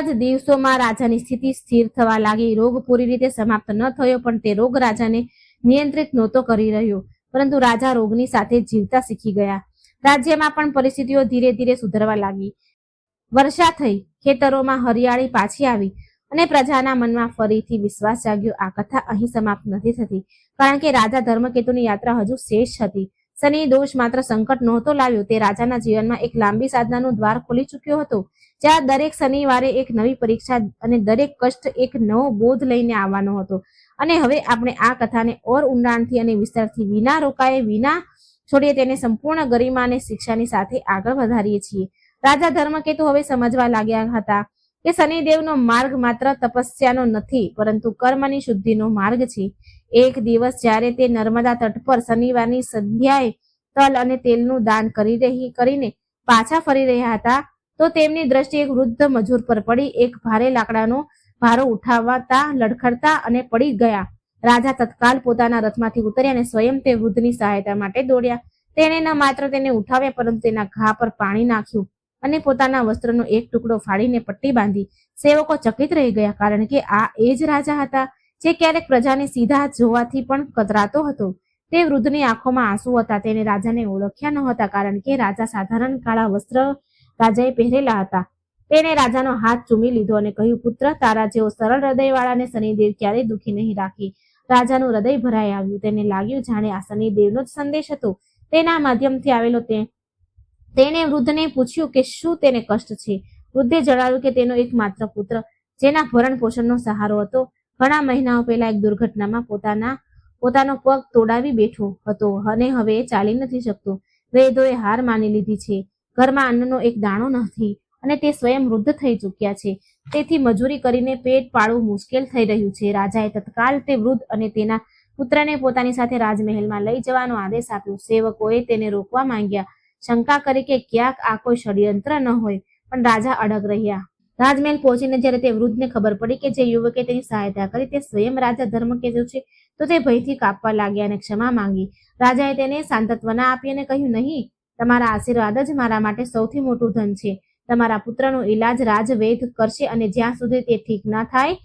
જ દિવસોમાં રાજાની સ્થિતિ સ્થિર થવા લાગી. રોગ પૂરી રીતે સમાપ્ત ન થયો, પણ તે રોગ રાજાને નિયંત્રિત નહોતો કરી રહ્યો, પરંતુ રાજા રોગની સાથે જીવતા શીખી ગયા. રાજ્યમાં પણ પરિસ્થિતિઓ ધીરે ધીરે સુધરવા લાગી. વર્ષા થઈ, ખેતરોમાં હરિયાળી પાછી આવી અને પ્રજાના મનમાં ફરીથી વિશ્વાસ જાગ્યો. આ કથા અહીં સમાપ્ત નથી થતી, કારણ કે રાજા ધર્મકેતુની યાત્રા હજુ શેષ હતી. શનિ દોષ માત્ર સંકટ નહોતો લાવ્યો, તે રાજાના જીવનમાં એક લાંબી સાધનાનું દ્વાર ખોલી ચૂક્યો હતો, જ્યાં દરેક શનિવારે એક નવી પરીક્ષા અને દરેક કષ્ટ એક નવો બોધ લઈને આવવાનો હતો. અને હવે આપણે આ કથાને ઓર ઊંડાણથી અને વિસ્તારથી વિના રોકાએ વિના છોડીએ તેને સંપૂર્ણ ગરિમા અને શિક્ષાની સાથે આગળ વધારીએ છીએ. રાજા ધર્મકેતુ હવે સમજવા લાગ્યા હતા કે શનિદેવનો માર્ગ માત્ર તપસ્યાનો નથી, પરંતુ કર્મની શુદ્ધિનો માર્ગ છે. એક દિવસ જ્યારે તે નર્મદા તટ પર શનિવારની સંધ્યાએ તલ અને તેલનું દાન કરીને પાછા ફરી રહ્યા હતા, તો તેમની દ્રષ્ટિ એક વૃદ્ધ મજૂર પર પડી. એક ભારે લાકડાનો ભારો ઉઠાવતા લડખડતા અને પડી ગયા. રાજા તત્કાલ પોતાના રથમાંથી ઉતર્યા અને સ્વયં તે વૃદ્ધની સહાયતા માટે દોડ્યા. તેણે ન માત્ર તેને ઉઠાવ્યા, પરંતુ તેના ઘા પર પાણી નાખ્યું અને પોતાના વસ્ત્રનો એક ટુકડો ફાડીને પટ્ટી બાંધી. સેવકો ચકિત રહી ગયા, કારણ કે આ એ જ રાજા હતા જે ક્યારેક પ્રજાને સીધા જોવાથી પણ કતરાતો હતો. તે વૃદ્ધની આંખોમાં આંસુ હતા. તેને રાજાને ઓળખ્યા નહોતા, કારણ કે રાજા સાધારણ કાળા વસ્ત્ર રાજાએ પહેરેલા હતા. તેણે રાજાનો હાથ ચૂમી લીધો અને કહ્યું, પુત્ર, તારા જેવો સરળ હૃદયવાળાને શનિદેવ ક્યારેય દુઃખી નહીં રાખે. રાજાનું હૃદય ભરાઈ આવ્યું. તેને લાગ્યું જાણે આ શનિદેવનો જ સંદેશ હતો. તેના માધ્યમથી આવેલો તેણે વૃદ્ધને પૂછ્યું કે શું તેને કષ્ટ છે. વૃદ્ધે જણાવ્યું કે તેનો એકમાત્ર પુત્ર, જેના ભરણ પોષણનો સહારો હતો, ઘણા મહિનાઓ પહેલા એક દુર્ઘટનામાં પોતાનો પગ તોડાવી બેઠો હતો અને હવે ચાલી નથી શકતો. વૈદ્યોએ હાર માની લીધી છે. ઘરમાં અન્નનો એક દાણો નથી અને તે સ્વયં વૃદ્ધ થઈ ચૂક્યા છે. તેથી મજૂરી કરીને પેટ પાળવું મુશ્કેલ થઈ રહ્યું છે. રાજાએ તત્કાલ તે વૃદ્ધ અને તેના પુત્રને પોતાની સાથે રાજમહેલમાં લઈ જવાનો આદેશ આપ્યો. સેવકોએ તેને રોકવા માંગ્યા, શંકા કરી કે ક્યાંક આ કોઈ ષડયંત્ર ન હોય, પણ રાજા અડગ રહ્યા. રાજમહેલ પહોંચીને જ્યારે તે વૃદ્ધને ખબર પડી કે જે યુવકે તેની સહાયતા કરી તે સ્વયં રાજા ધર્મકેતુ છે, તો તે ભયથી કાપવા લાગ્યા અને ક્ષમા માંગી. રાજાએ તેને સાંત્વના આપી અને કહ્યું, નહીં, તમારા આશીર્વાદ જ મારા માટે સૌથી મોટું ધન છે. તમારા પુત્રનો ઈલાજ રાજવૈદ કરશે અને જ્યાં સુધી તે ઠીક ના થાય,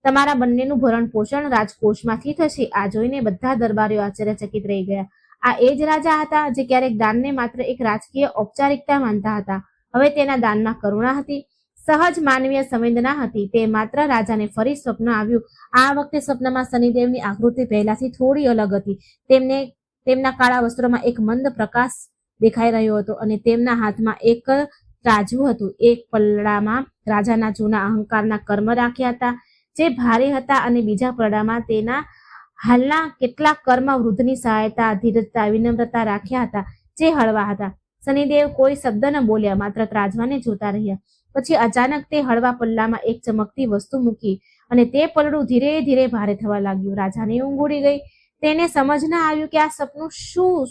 તમારા બંનેનું ભરણ પોષણ રાજકોષમાંથી થશે. આ જોઈને બધા દરબારીઓ આશ્ચર્યચકિત રહી ગયા. આ એ જ રાજા હતા જે ક્યારેક દાનને માત્ર એક રાજકીય ઔપચારિકતા માનતા હતા. હવે તેના દાનમાં કરુણા હતી, સહજ માનવીય સંવેદના હતી. તે માત્ર રાજાને ફરી સ્વપ્ન આવ્યું. આ વખતે સ્વપ્નમાં શનિદેવની આકૃતિ પહેલાથી થોડી અલગ હતી. તેમના કાળા વસ્ત્રોમાં એક મંદ પ્રકાશ દેખાઈ રહ્યો હતો અને તેમના હાથમાં એક ત્રાજવું હતું. એક પલડામાં રાજાના જૂના અહંકારના કર્મ રાખ્યા હતા, જે ભારે હતા, અને બીજા પલડામાં તેના હાલના કેટલાક કર્મ વૃદ્ધની સહાયતા, ધીરજતા, વિનમ્રતા રાખ્યા હતા, જે હળવા હતા. શનિદેવ કોઈ શબ્દ ન બોલ્યા, માત્ર ત્રાજવાને જોતા રહ્યા. પછી અચાનક તે હળવા પલ્લામાં એક ચમકતી વસ્તુ મૂકી અને તે પલડું ધીરે ધીરે ભારે થવા લાગ્યું. રાજાને ઊંઘ ઉડી ગઈ. તેને સમજ ન આવ્યું કે આ સપનું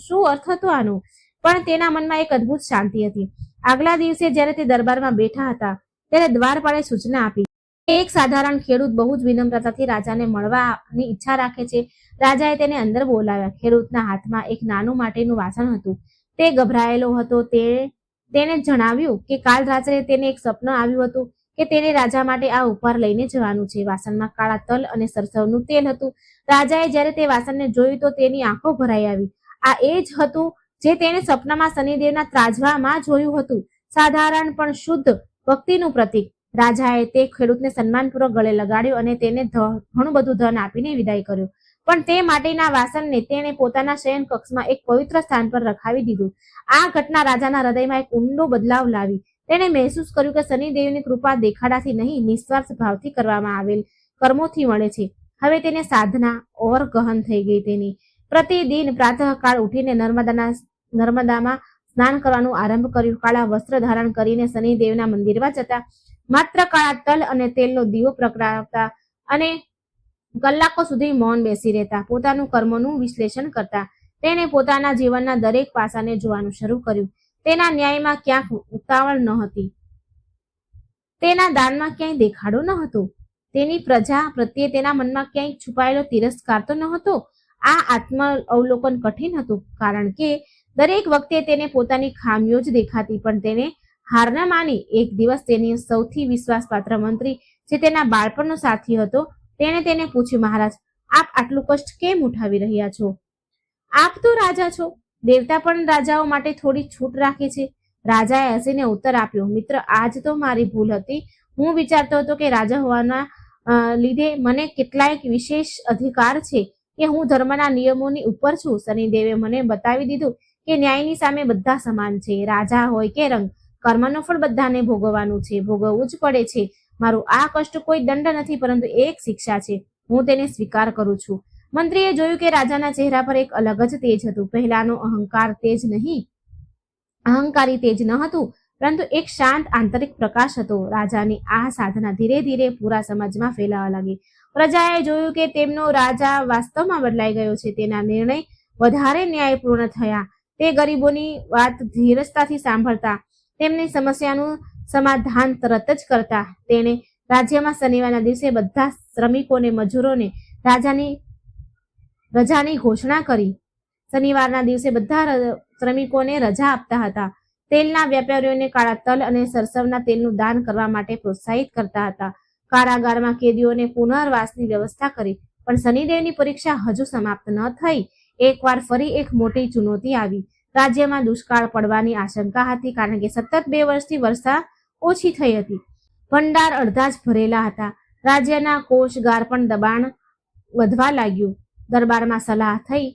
શું અર્થ હતો આનો, પણ તેના મનમાં એક અદ્ભુત શાંતિ હતી. આગલા દિવસે જ્યારે તે દરબારમાં બેઠા હતા, ત્યારે દ્વારપાળે સૂચના આપી. એક સાધારણ ખેડૂત બહુ જ વિનમ્રતાથી રાજાને મળવાની ઈચ્છા રાખે છે. રાજાએ તેને અંદર બોલાવ્યા. ખેડૂતના હાથમાં એક નાનું માટીનું વાસણ હતું. તે ગભરાયેલો હતો. તેણે જણાવ્યું કે કાલ રાત્રે તેને એક સપનું આવ્યું હતું કે તેને રાજા માટે આ ઉપહાર લઈને જવાનું છે. વાસણમાં કાળા તલ અને સરસવનું તેલ હતું. રાજાએ જ્યારે તે વાસણને જોયું તો તેની આંખો ભરાઈ આવી. આ એ જ હતું જે તેણે સપનામાં શનિદેવના ત્રાજવામાં જોયું હતું, સાધારણ પણ શુદ્ધ ભક્તિનું પ્રતીક. રાજાએ તે ખેડૂતને સન્માનપૂર્વક ગળે લગાડ્યો અને તેને ઘણું બધું ધન આપીને વિદાય કર્યો. પણ તે માટીના વાસણને તેણે પોતાના શયન કક્ષમાં એક પવિત્ર સ્થાન પર રખાવી દીધું. આ ઘટના રાજાના હૃદયમાં એક ઊંડો બદલાવ લાવી. તેણે મહેસૂસ કર્યું કે શનિદેવની કૃપા દેખાડાથી નહીં, નિસ્વાર્થ ભાવથી કરવામાં આવેલ કર્મોથી મળે છે. હવે તેને સાધના ઓર ગહન થઈ ગઈ. તેની પ્રતિદિન પ્રાતઃકાળ ઉઠીને નર્મદામાં સ્નાન કરવાનું આરંભ કર્યું. કાળા વસ્ત્ર ધારણ કરીને શનિદેવના મંદિરમાં જતા. માત્ર કાળા તલ અને તેલનો દીવો પ્રગટાવતા અને કલાકો સુધી મૌન બેસી રહેતા, પોતાનું કર્મોનું વિશ્લેષણ કરતા. તેણે પોતાના જીવનના દરેક પાસાને જોવાનું શરૂ કર્યું. તેના ન્યાયમાં ક્યાંક ઉતાવળ ન હતી, તેના દાનમાં ક્યાંય દેખાડો ન હતો, તેની પ્રજા પ્રત્યે તેના મનમાં ક્યાંય છુપાયેલો તિરસ્કાર તો ન હતો. આ આત્મ અવલોકન કઠિન હતું, કારણ કે દરેક વખતે તેને પોતાની ખામીઓ જ દેખાતી, પણ તેને હાર ન માની. એક દિવસ તેની સૌથી વિશ્વાસપાત્ર મંત્રી, જે તેના બાળપણનો સાથી હતો, તેણે તેને પૂછ્યું, મહારાજ, આપ આટલું કષ્ટ કેમ ઉઠાવી રહ્યા છો? આપ તો રાજા છો, દેવતા પણ રાજાઓ માટે થોડી છૂટ રાખે છે. રાજાએ હસીને ઉત્તર આપ્યો, મિત્ર, આજ તો મારી ભૂલ હતી. હું વિચારતો હતો કે રાજા હોવાના લીધે મને કેટલાય વિશેષ અધિકાર છે, કે હું ધર્મના નિયમોની ઉપર છું. શનિદેવે મને બતાવી દીધું કે ન્યાયની સામે બધા સમાન છે. રાજા હોય કે રંગ, કર્મનો ફળ બધાને ભોગવવાનું છે, ભોગવવું જ પડે છે. મારું આ કષ્ટ કોઈ દંડ નથી, પરંતુ એક શિક્ષા છે. હું તેને સ્વીકાર કરું છું. મંત્રીએ જોયું કે રાજાના ચહેરા પર એક અલગ જ તેજ હતું. પહેલાનો અહંકારી તેજ ન હતું, પરંતુ એક શાંત આંતરિક પ્રકાશ હતો. રાજાની આ સાધના ધીરે ધીરે પૂરા સમાજમાં ફેલાવા લાગી. પ્રજાએ જોયું કે તેમનો રાજા વાસ્તવમાં બદલાઈ ગયો છે. તેના નિર્ણય વધારે ન્યાયપૂર્ણ થયા. તે ગરીબોની વાત ધીરજતાથી સાંભળતા, તેમની સમસ્યાનું સમાધાન તરત જ કરતા. તેણે રાજ્યમાં શનિવારના દિવસે બધા શ્રમિકોને, મજૂરોને રજાની ઘોષણા કરી. શનિવારના દિવસે બધા શ્રમિકોને રજા આપતા હતા. તેલના વેપારીઓને કાળા તલ અને સરસવના તેલનું દાન કરવા માટે પ્રોત્સાહિત કરતા હતા. કારાગારમાં કેદીઓને પુનર્વાસની વ્યવસ્થા કરી. પણ શનિદેવની પરીક્ષા હજુ સમાપ્ત ન થઈ. એકવાર ફરી એક મોટી ચુનૌતી આવી. રાજ્યમાં દુષ્કાળ પડવાની આશંકા હતી, કારણ કે સતત 2 વર્ષથી વર્ષા ઓછી થઈ હતી. ભંડાર અડધા જ ભરેલા હતા. રાજ્યના કોષગાર પણ દબાણ વધવા લાગ્યું. દરબારમાં સલાહ થઈ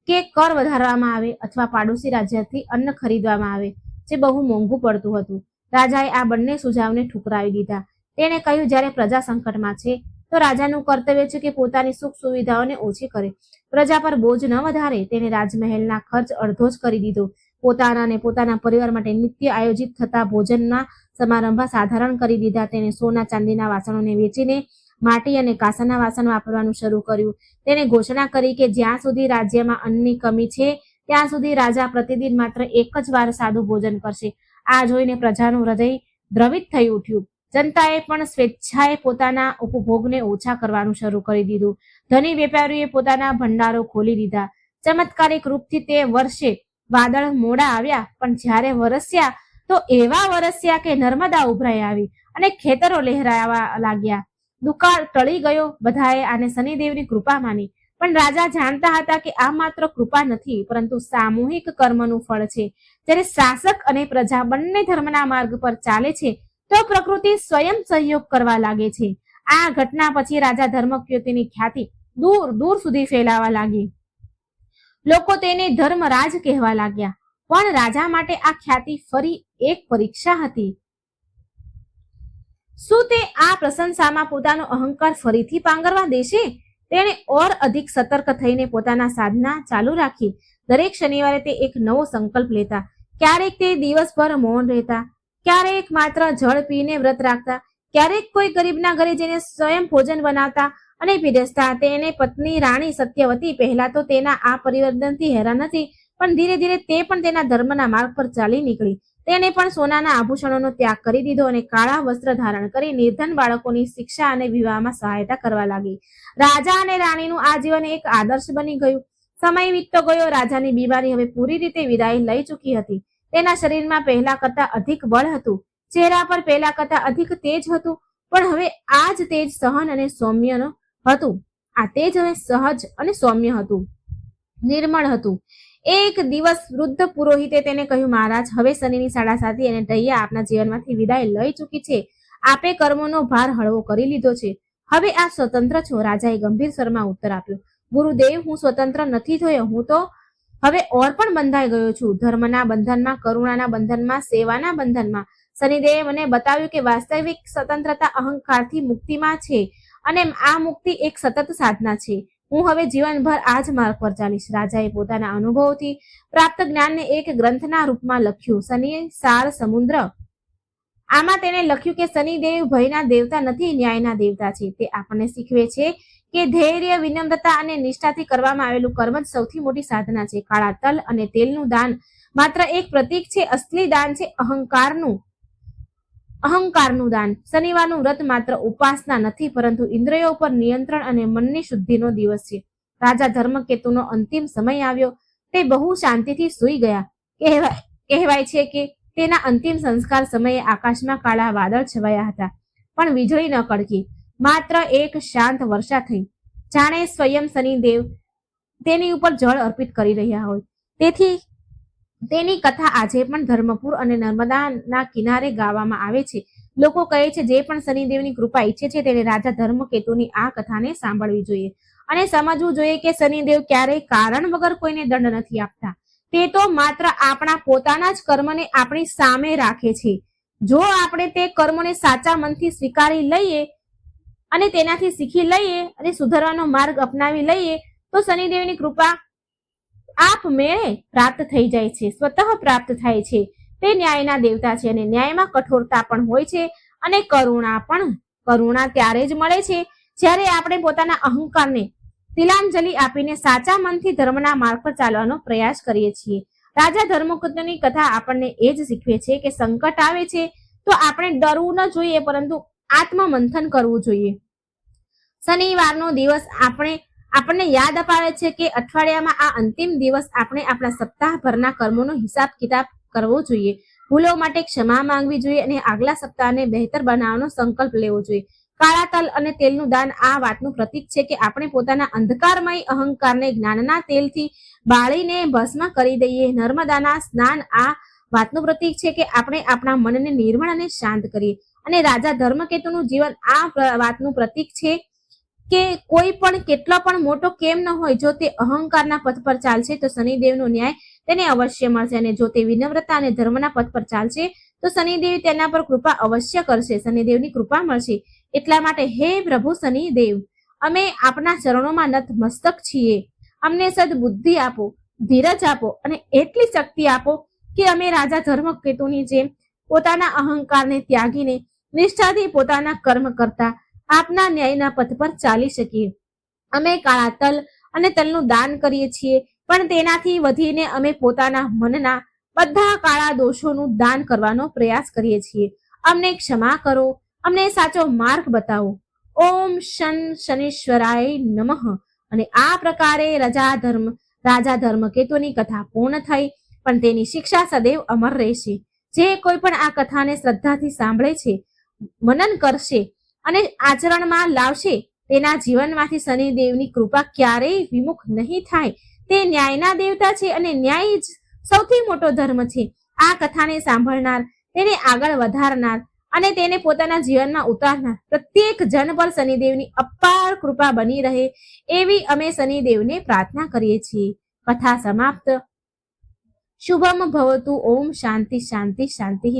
કે કર વધારવામાં આવે અથવા પાડોશી રાજ્યથી અન્ન ખરીદવામાં આવે, જે બહુ મોંઘું પડતું હતું. રાજાએ આ બંને સુઝાવને ઠુકરાવી દીધા. તેણે કહ્યું, જ્યારે પ્રજા સંકટમાં છે, તો રાજાનું કર્તવ્ય છે કે પોતાની સુખ સુવિધાઓને ઓછી કરે, પ્રજા પર બોજ ન વધારે. તેને રાજમહેલના ખર્ચ અડધો જ કરી દીધો. પોતાના અને પોતાના પરિવાર માટે નિત્ય આયોજિત થતા ભોજનના સમારંભ સાધારણ કરી દીધા. તેને સોના ચાંદીના વાસણોને વેચીને માટી અને કાંસાના વાસણ વાપરવાનું શરૂ કર્યું. તેને ઘોષણા કરી કે જ્યાં સુધી રાજ્યમાં અન્નની કમી છે, ત્યાં સુધી રાજા પ્રતિદિન માત્ર એક જ વાર સાદું ભોજન કરશે. આ જોઈને પ્રજાનું હૃદય દ્રવિત થઈ ઉઠ્યું. જનતાએ પણ સ્વેચ્છાએ પોતાના ઉપભોગને ઓછા કરવાનું શરૂ કરી દીધું. ધની વેપારીઓએ પોતાના ભંડારો ખોલી દીધા. ચમત્કારિક રૂપથી તે વર્ષે વાદળ મોડા આવ્યા, પણ જ્યારે વરસ્યા તો એવા વરસ્યા કે નર્મદા ઉભરાઈ આવી અને ખેતરો લહેરાવા લાગ્યા. દુકાળ ટળી ગયો. બધાએ આને શનિદેવની કૃપા માની. પણ રાજા જાણતા હતા કે આ માત્ર કૃપા નથી, પરંતુ સામૂહિક કર્મનું ફળ છે. જ્યારે શાસક અને પ્રજા બંને ધર્મના માર્ગ પર ચાલે છે, તો પ્રકૃતિ સ્વયં સહયોગ કરવા લાગે છે. આ ઘટના પછી રાજા ધર્મકીર્તિની ખ્યાતિ દૂર દૂર સુધી ફેલાવા લાગી. લોકો તેને ધર્મરાજ કહેવા લાગ્યા. પણ રાજા માટે આ ખ્યાતિ ફરી એક પરીક્ષા હતી. શું તે આ પ્રશંસામાં પોતાનો અહંકાર ફરીથી પાંગરવા દેશે? તેણે ઓર અધિક સતર્ક થઈને પોતાના સાધના ચાલુ રાખી. દરેક શનિવારે તે એક નવો સંકલ્પ લેતા. ક્યારેક તે દિવસભર મૌન રહેતા, ક્યારેક માત્ર જળ પીને વ્રત રાખતા, ક્યારેક કોઈ ગરીબના ઘરે જઈને સ્વયં ભોજન બનાવતા અને પીરસતા. તેને પત્ની રાણી સત્યવતી પહેલા તો તેના આ પરિવર્તનથી હેરાન હતી, પણ ધીરે ધીરે તે પણ તેના ધર્મના માર્ગ પર ચાલી નીકળી. તેને પણ સોનાના આભૂષણોનો ત્યાગ કરી દીધો અને કાળા વસ્ત્ર ધારણ કરી નિર્ધન બાળકોની શિક્ષા અને વિવાહમાં સહાયતા કરવા લાગી. રાજા અને રાણીનું આ જીવન એક આદર્શ બની ગયું. સમય વીતતો ગયો. રાજાની બીમારી હવે પૂરી રીતે વિદાય લઈ ચૂકી હતી. તેના શરીરમાં પહેલા કરતા અધિક બળ હતું, ચહેરા પર પહેલા કરતા અધિક તેજ હતું, પણ હવે આ જ તેજ સહન અને સૌમ્ય હતું. આ તેજ હવે સહજ અને સૌમ્ય હતું, નિર્મળ હતું. એક દિવસ વૃદ્ધ પુરોહિતે તેને કહ્યું, મહારાજ, હવે શનિની સાડાસાતી અને ટૈયા આપના જીવનમાંથી વિદાય લઈ ચૂકી છે. આપે કર્મોનો ભાર હળવો કરી લીધો છે. હવે આપ સ્વતંત્ર છો. રાજાએ ગંભીર સ્વરમાં ઉત્તર આપ્યો, ગુરુદેવ, હું સ્વતંત્ર નથી થયો. હું તો હવે ઓર પણ બંધાઈ ગયો છું. ધર્મના બંધનમાં, કરુણાના બંધનમાં, સેવાના બંધનમાં. શનિદેવે મને બતાવ્યું કે વાસ્તવિક સ્વતંત્રતા અહંકારથી મુક્તિમાં છે, અને આ મુક્તિ એક સતત સાધના છે. હું હવે જીવનભર આ જ માર્ગ પર ચાલીશ. રાજાએ પોતાના અનુભવથી પ્રાપ્ત જ્ઞાનને એક ગ્રંથના રૂપમાં લખ્યું, શનિ સાર સમુદ્ર. આમાં તેને લખ્યું કે શનિદેવ ભયના દેવતા નથી, ન્યાયના દેવતા છે. તે આપણને શીખવે છે કે ધૈર્ય, વિનમ્રતા અને નિષ્ઠાથી કરવામાં આવેલું કર્મ જ સૌથી મોટી સાધના છે. કાળા તલ અને તેલનું દાન માત્ર એક પ્રતીક છે. અસલી દાન છે અહંકારનું દાન. શનિવારનું વ્રત માત્ર ઉપાસના નથી, પરંતુ ઇન્દ્રિયો પર નિયંત્રણ અને મનની શુદ્ધિનો દિવસ છે. રાજા ધર્મકેતુનો અંતિમ સમય આવ્યો. તે બહુ શાંતિથી સૂઈ ગયા. કહેવાય છે કે તેના અંતિમ સંસ્કાર સમયે આકાશમાં કાળા વાદળ છવાયા હતા, પણ વીજળી ન કડકી. માત્ર એક શાંત વર્ષા થઈ, જાણે સ્વયં શનિદેવ તેની ઉપર જળ અર્પિત કરી રહ્યા હોય. તેથી તેની કથા આજે પણ ધર્મપુર અને નર્મદાના કિનારે ગાવામાં આવે છે. લોકો કહે છે જે પણ શનિદેવની કૃપા ઈચ્છે છે તેને રાજા ધર્મકેતુની આ કથાને સાંભળવી જોઈએ અને સમજવું જોઈએ કે શનિદેવ ક્યારેય કારણ વગર કોઈને દંડ નથી આપતા. તે તો માત્ર આપણા પોતાના જ કર્મને આપણી સામે રાખે છે. જો આપણે તે કર્મોને સાચા મનથી સ્વીકારી લઈએ અને તેનાથી શીખી લઈએ અને સુધારવાનો માર્ગ અપનાવી લઈએ તો શનિદેવની કૃપા આપમેળે પ્રાપ્ત થઈ જાય છે, સ્વતઃ પ્રાપ્ત થાય છે. તે ન્યાયના દેવતા છે અને ન્યાયમાં કઠોરતા પણ હોય છે અને કરુણા ત્યારે જ મળે છે જ્યારે આપણે પોતાના અહંકારને તિલાંજલિ આપીને સાચા મનથી ધર્મના માર્ગ પર ચાલવાનો પ્રયાસ કરીએ છીએ. રાજા ધર્મકેતુની કથા આપણને એ જ શીખવે છે કે સંકટ આવે છે તો આપણે ડરવું ન જોઈએ, પરંતુ આત્મમંથન કરવું જોઈએ. શનિવારનો દિવસ આપણને યાદ અપાવે છે કે અઠવાડિયામાં આ અંતિમ દિવસ આપણે આપણા સપ્તાહભરના કર્મોનો હિસાબ કિતાબ કરવો જોઈએ. ભૂલો માટે ક્ષમા માંગવી જોઈએ અને આગલા સપ્તાહને બહેતર બનાવવાનો સંકલ્પ લેવો જોઈએ. કાળા તલ અને તેલનું દાન આ વાતનું પ્રતીક છે કે આપણે પોતાના અંધકારમય અહંકારને જ્ઞાનના તેલથી બાળીને ભસ્મ કરી દઈએ. નર્મદાના સ્નાન આ વાતનું પ્રતીક છે કે આપણે આપણા મનને નિર્મળ અને શાંત કરીએ. અને રાજા ધર્મકેતુનું જીવન આ વાતનું પ્રતીક છે કે કોઈ પણ કેટલો પણ મોટો કેમ ન હોય, જો તે અહંકારના પથ પર ચાલશે તો શનિદેવનો ન્યાય તેને અવશ્ય મળશે, અને જો તે વિનમ્રતા અને ધર્મના પથ પર ચાલશે તો શનિદેવ તેના પર કૃપા અવશ્ય કરશે, શનિદેવની કૃપા મળશે. એટલા માટે હે પ્રભુ શનિદેવ, અમે આપના ચરણોમાં નતમસ્તક છીએ. અમને સદબુદ્ધિ આપો, ધીરજ આપો અને એટલી શક્તિ આપો કે અમે રાજા ધર્મકેતુની જેમ પોતાના અહંકારને ત્યાગીને નિષ્ઠાથી પોતાના કર્મ કરતા આપના ન્યાયના પથ પર ચાલી શકીએ. અમે કાળા તલ અને તલનું દાન કરીએ છીએ, પણ તેનાથી વધીને અમે પોતાના મનના બધા કાળા દોષોનું દાન કરવાનો પ્રયાસ કરીએ છીએ. અમને ક્ષમા કરો, અમને સાચો માર્ગ બતાવો. ઓમ શનીશ્વરાય નમઃ. અને આ પ્રકારે રાજા ધર્મકેતુની કથા પૂર્ણ થઈ, પણ તેની શિક્ષા સદૈવ અમર રહેશે. જે કોઈ પણ આ કથાને શ્રદ્ધાથી સાંભળે છે, મનન કરશે અને આચરણમાં લાવશે, તેના જીવનમાંથી શનિદેવની કૃપા ક્યારેય વિમુખ નહીં થાય. તે ન્યાયના દેવતા છે અને ન્યાય જ સૌથી મોટો ધર્મ છે. આ કથાને સાંભળનાર, તેને આગળ વધારનાર અને તેને પોતાના જીવનમાં ઉતારનાર પ્રત્યેક જન પર શનિદેવની અપાર કૃપા બની રહે એવી અમે શનિદેવને પ્રાર્થના કરીએ છીએ. કથા સમાપ્ત. શુભમ ભવતુ. ઓમ શાંતિ શાંતિ શાંતિ.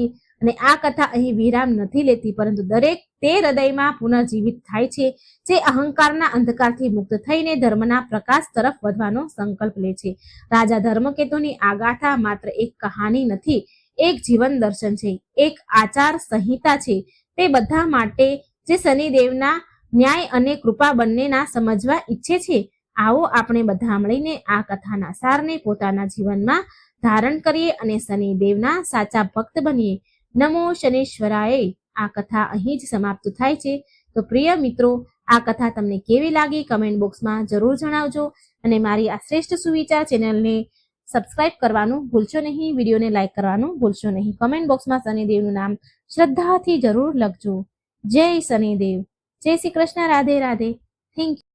અને આ કથા અહીં વિરામ નથી લેતી, પરંતુ દરેક તે હૃદયમાં પુનર્જીવિત થાય છે જે અહંકારના અંધકારથી મુક્ત થઈને ધર્મના પ્રકાશ તરફ વધવાનો સંકલ્પ લે છે. રાજા ધર્મકેતુની આ ગાથા માત્ર એક કહાની નથી, એક જીવન દર્શન છે, એક આચાર સંહિતા છે. તે બધા માટે જે શનિદેવના ન્યાય અને કૃપા બંનેના સમજવા ઈચ્છે છે. આવો આપણે બધા મળીને આ કથાના સારને પોતાના જીવનમાં ધારણ કરીએ અને શનિદેવના સાચા ભક્ત બનીએ. નમો શનીશ્વરાય. આ કથા અહીં જ સમાપ્ત થાય છે. તો પ્રિય મિત્રો, આ કથા તમને કેવી લાગી કમેન્ટ બોક્સમાં જરૂર જણાવજો અને મારી આ શ્રેષ્ઠ સુવિચાર ચેનલને સબસ્ક્રાઇબ કરવાનું ભૂલશો નહીં, વિડીયોને લાઈક કરવાનું ભૂલશો નહીં. કમેન્ટ બોક્સમાં શનિદેવનું નામ શ્રદ્ધાથી જરૂર લખજો. જય શનિદેવ. જય શ્રી કૃષ્ણ. રાધે રાધે. Thank you.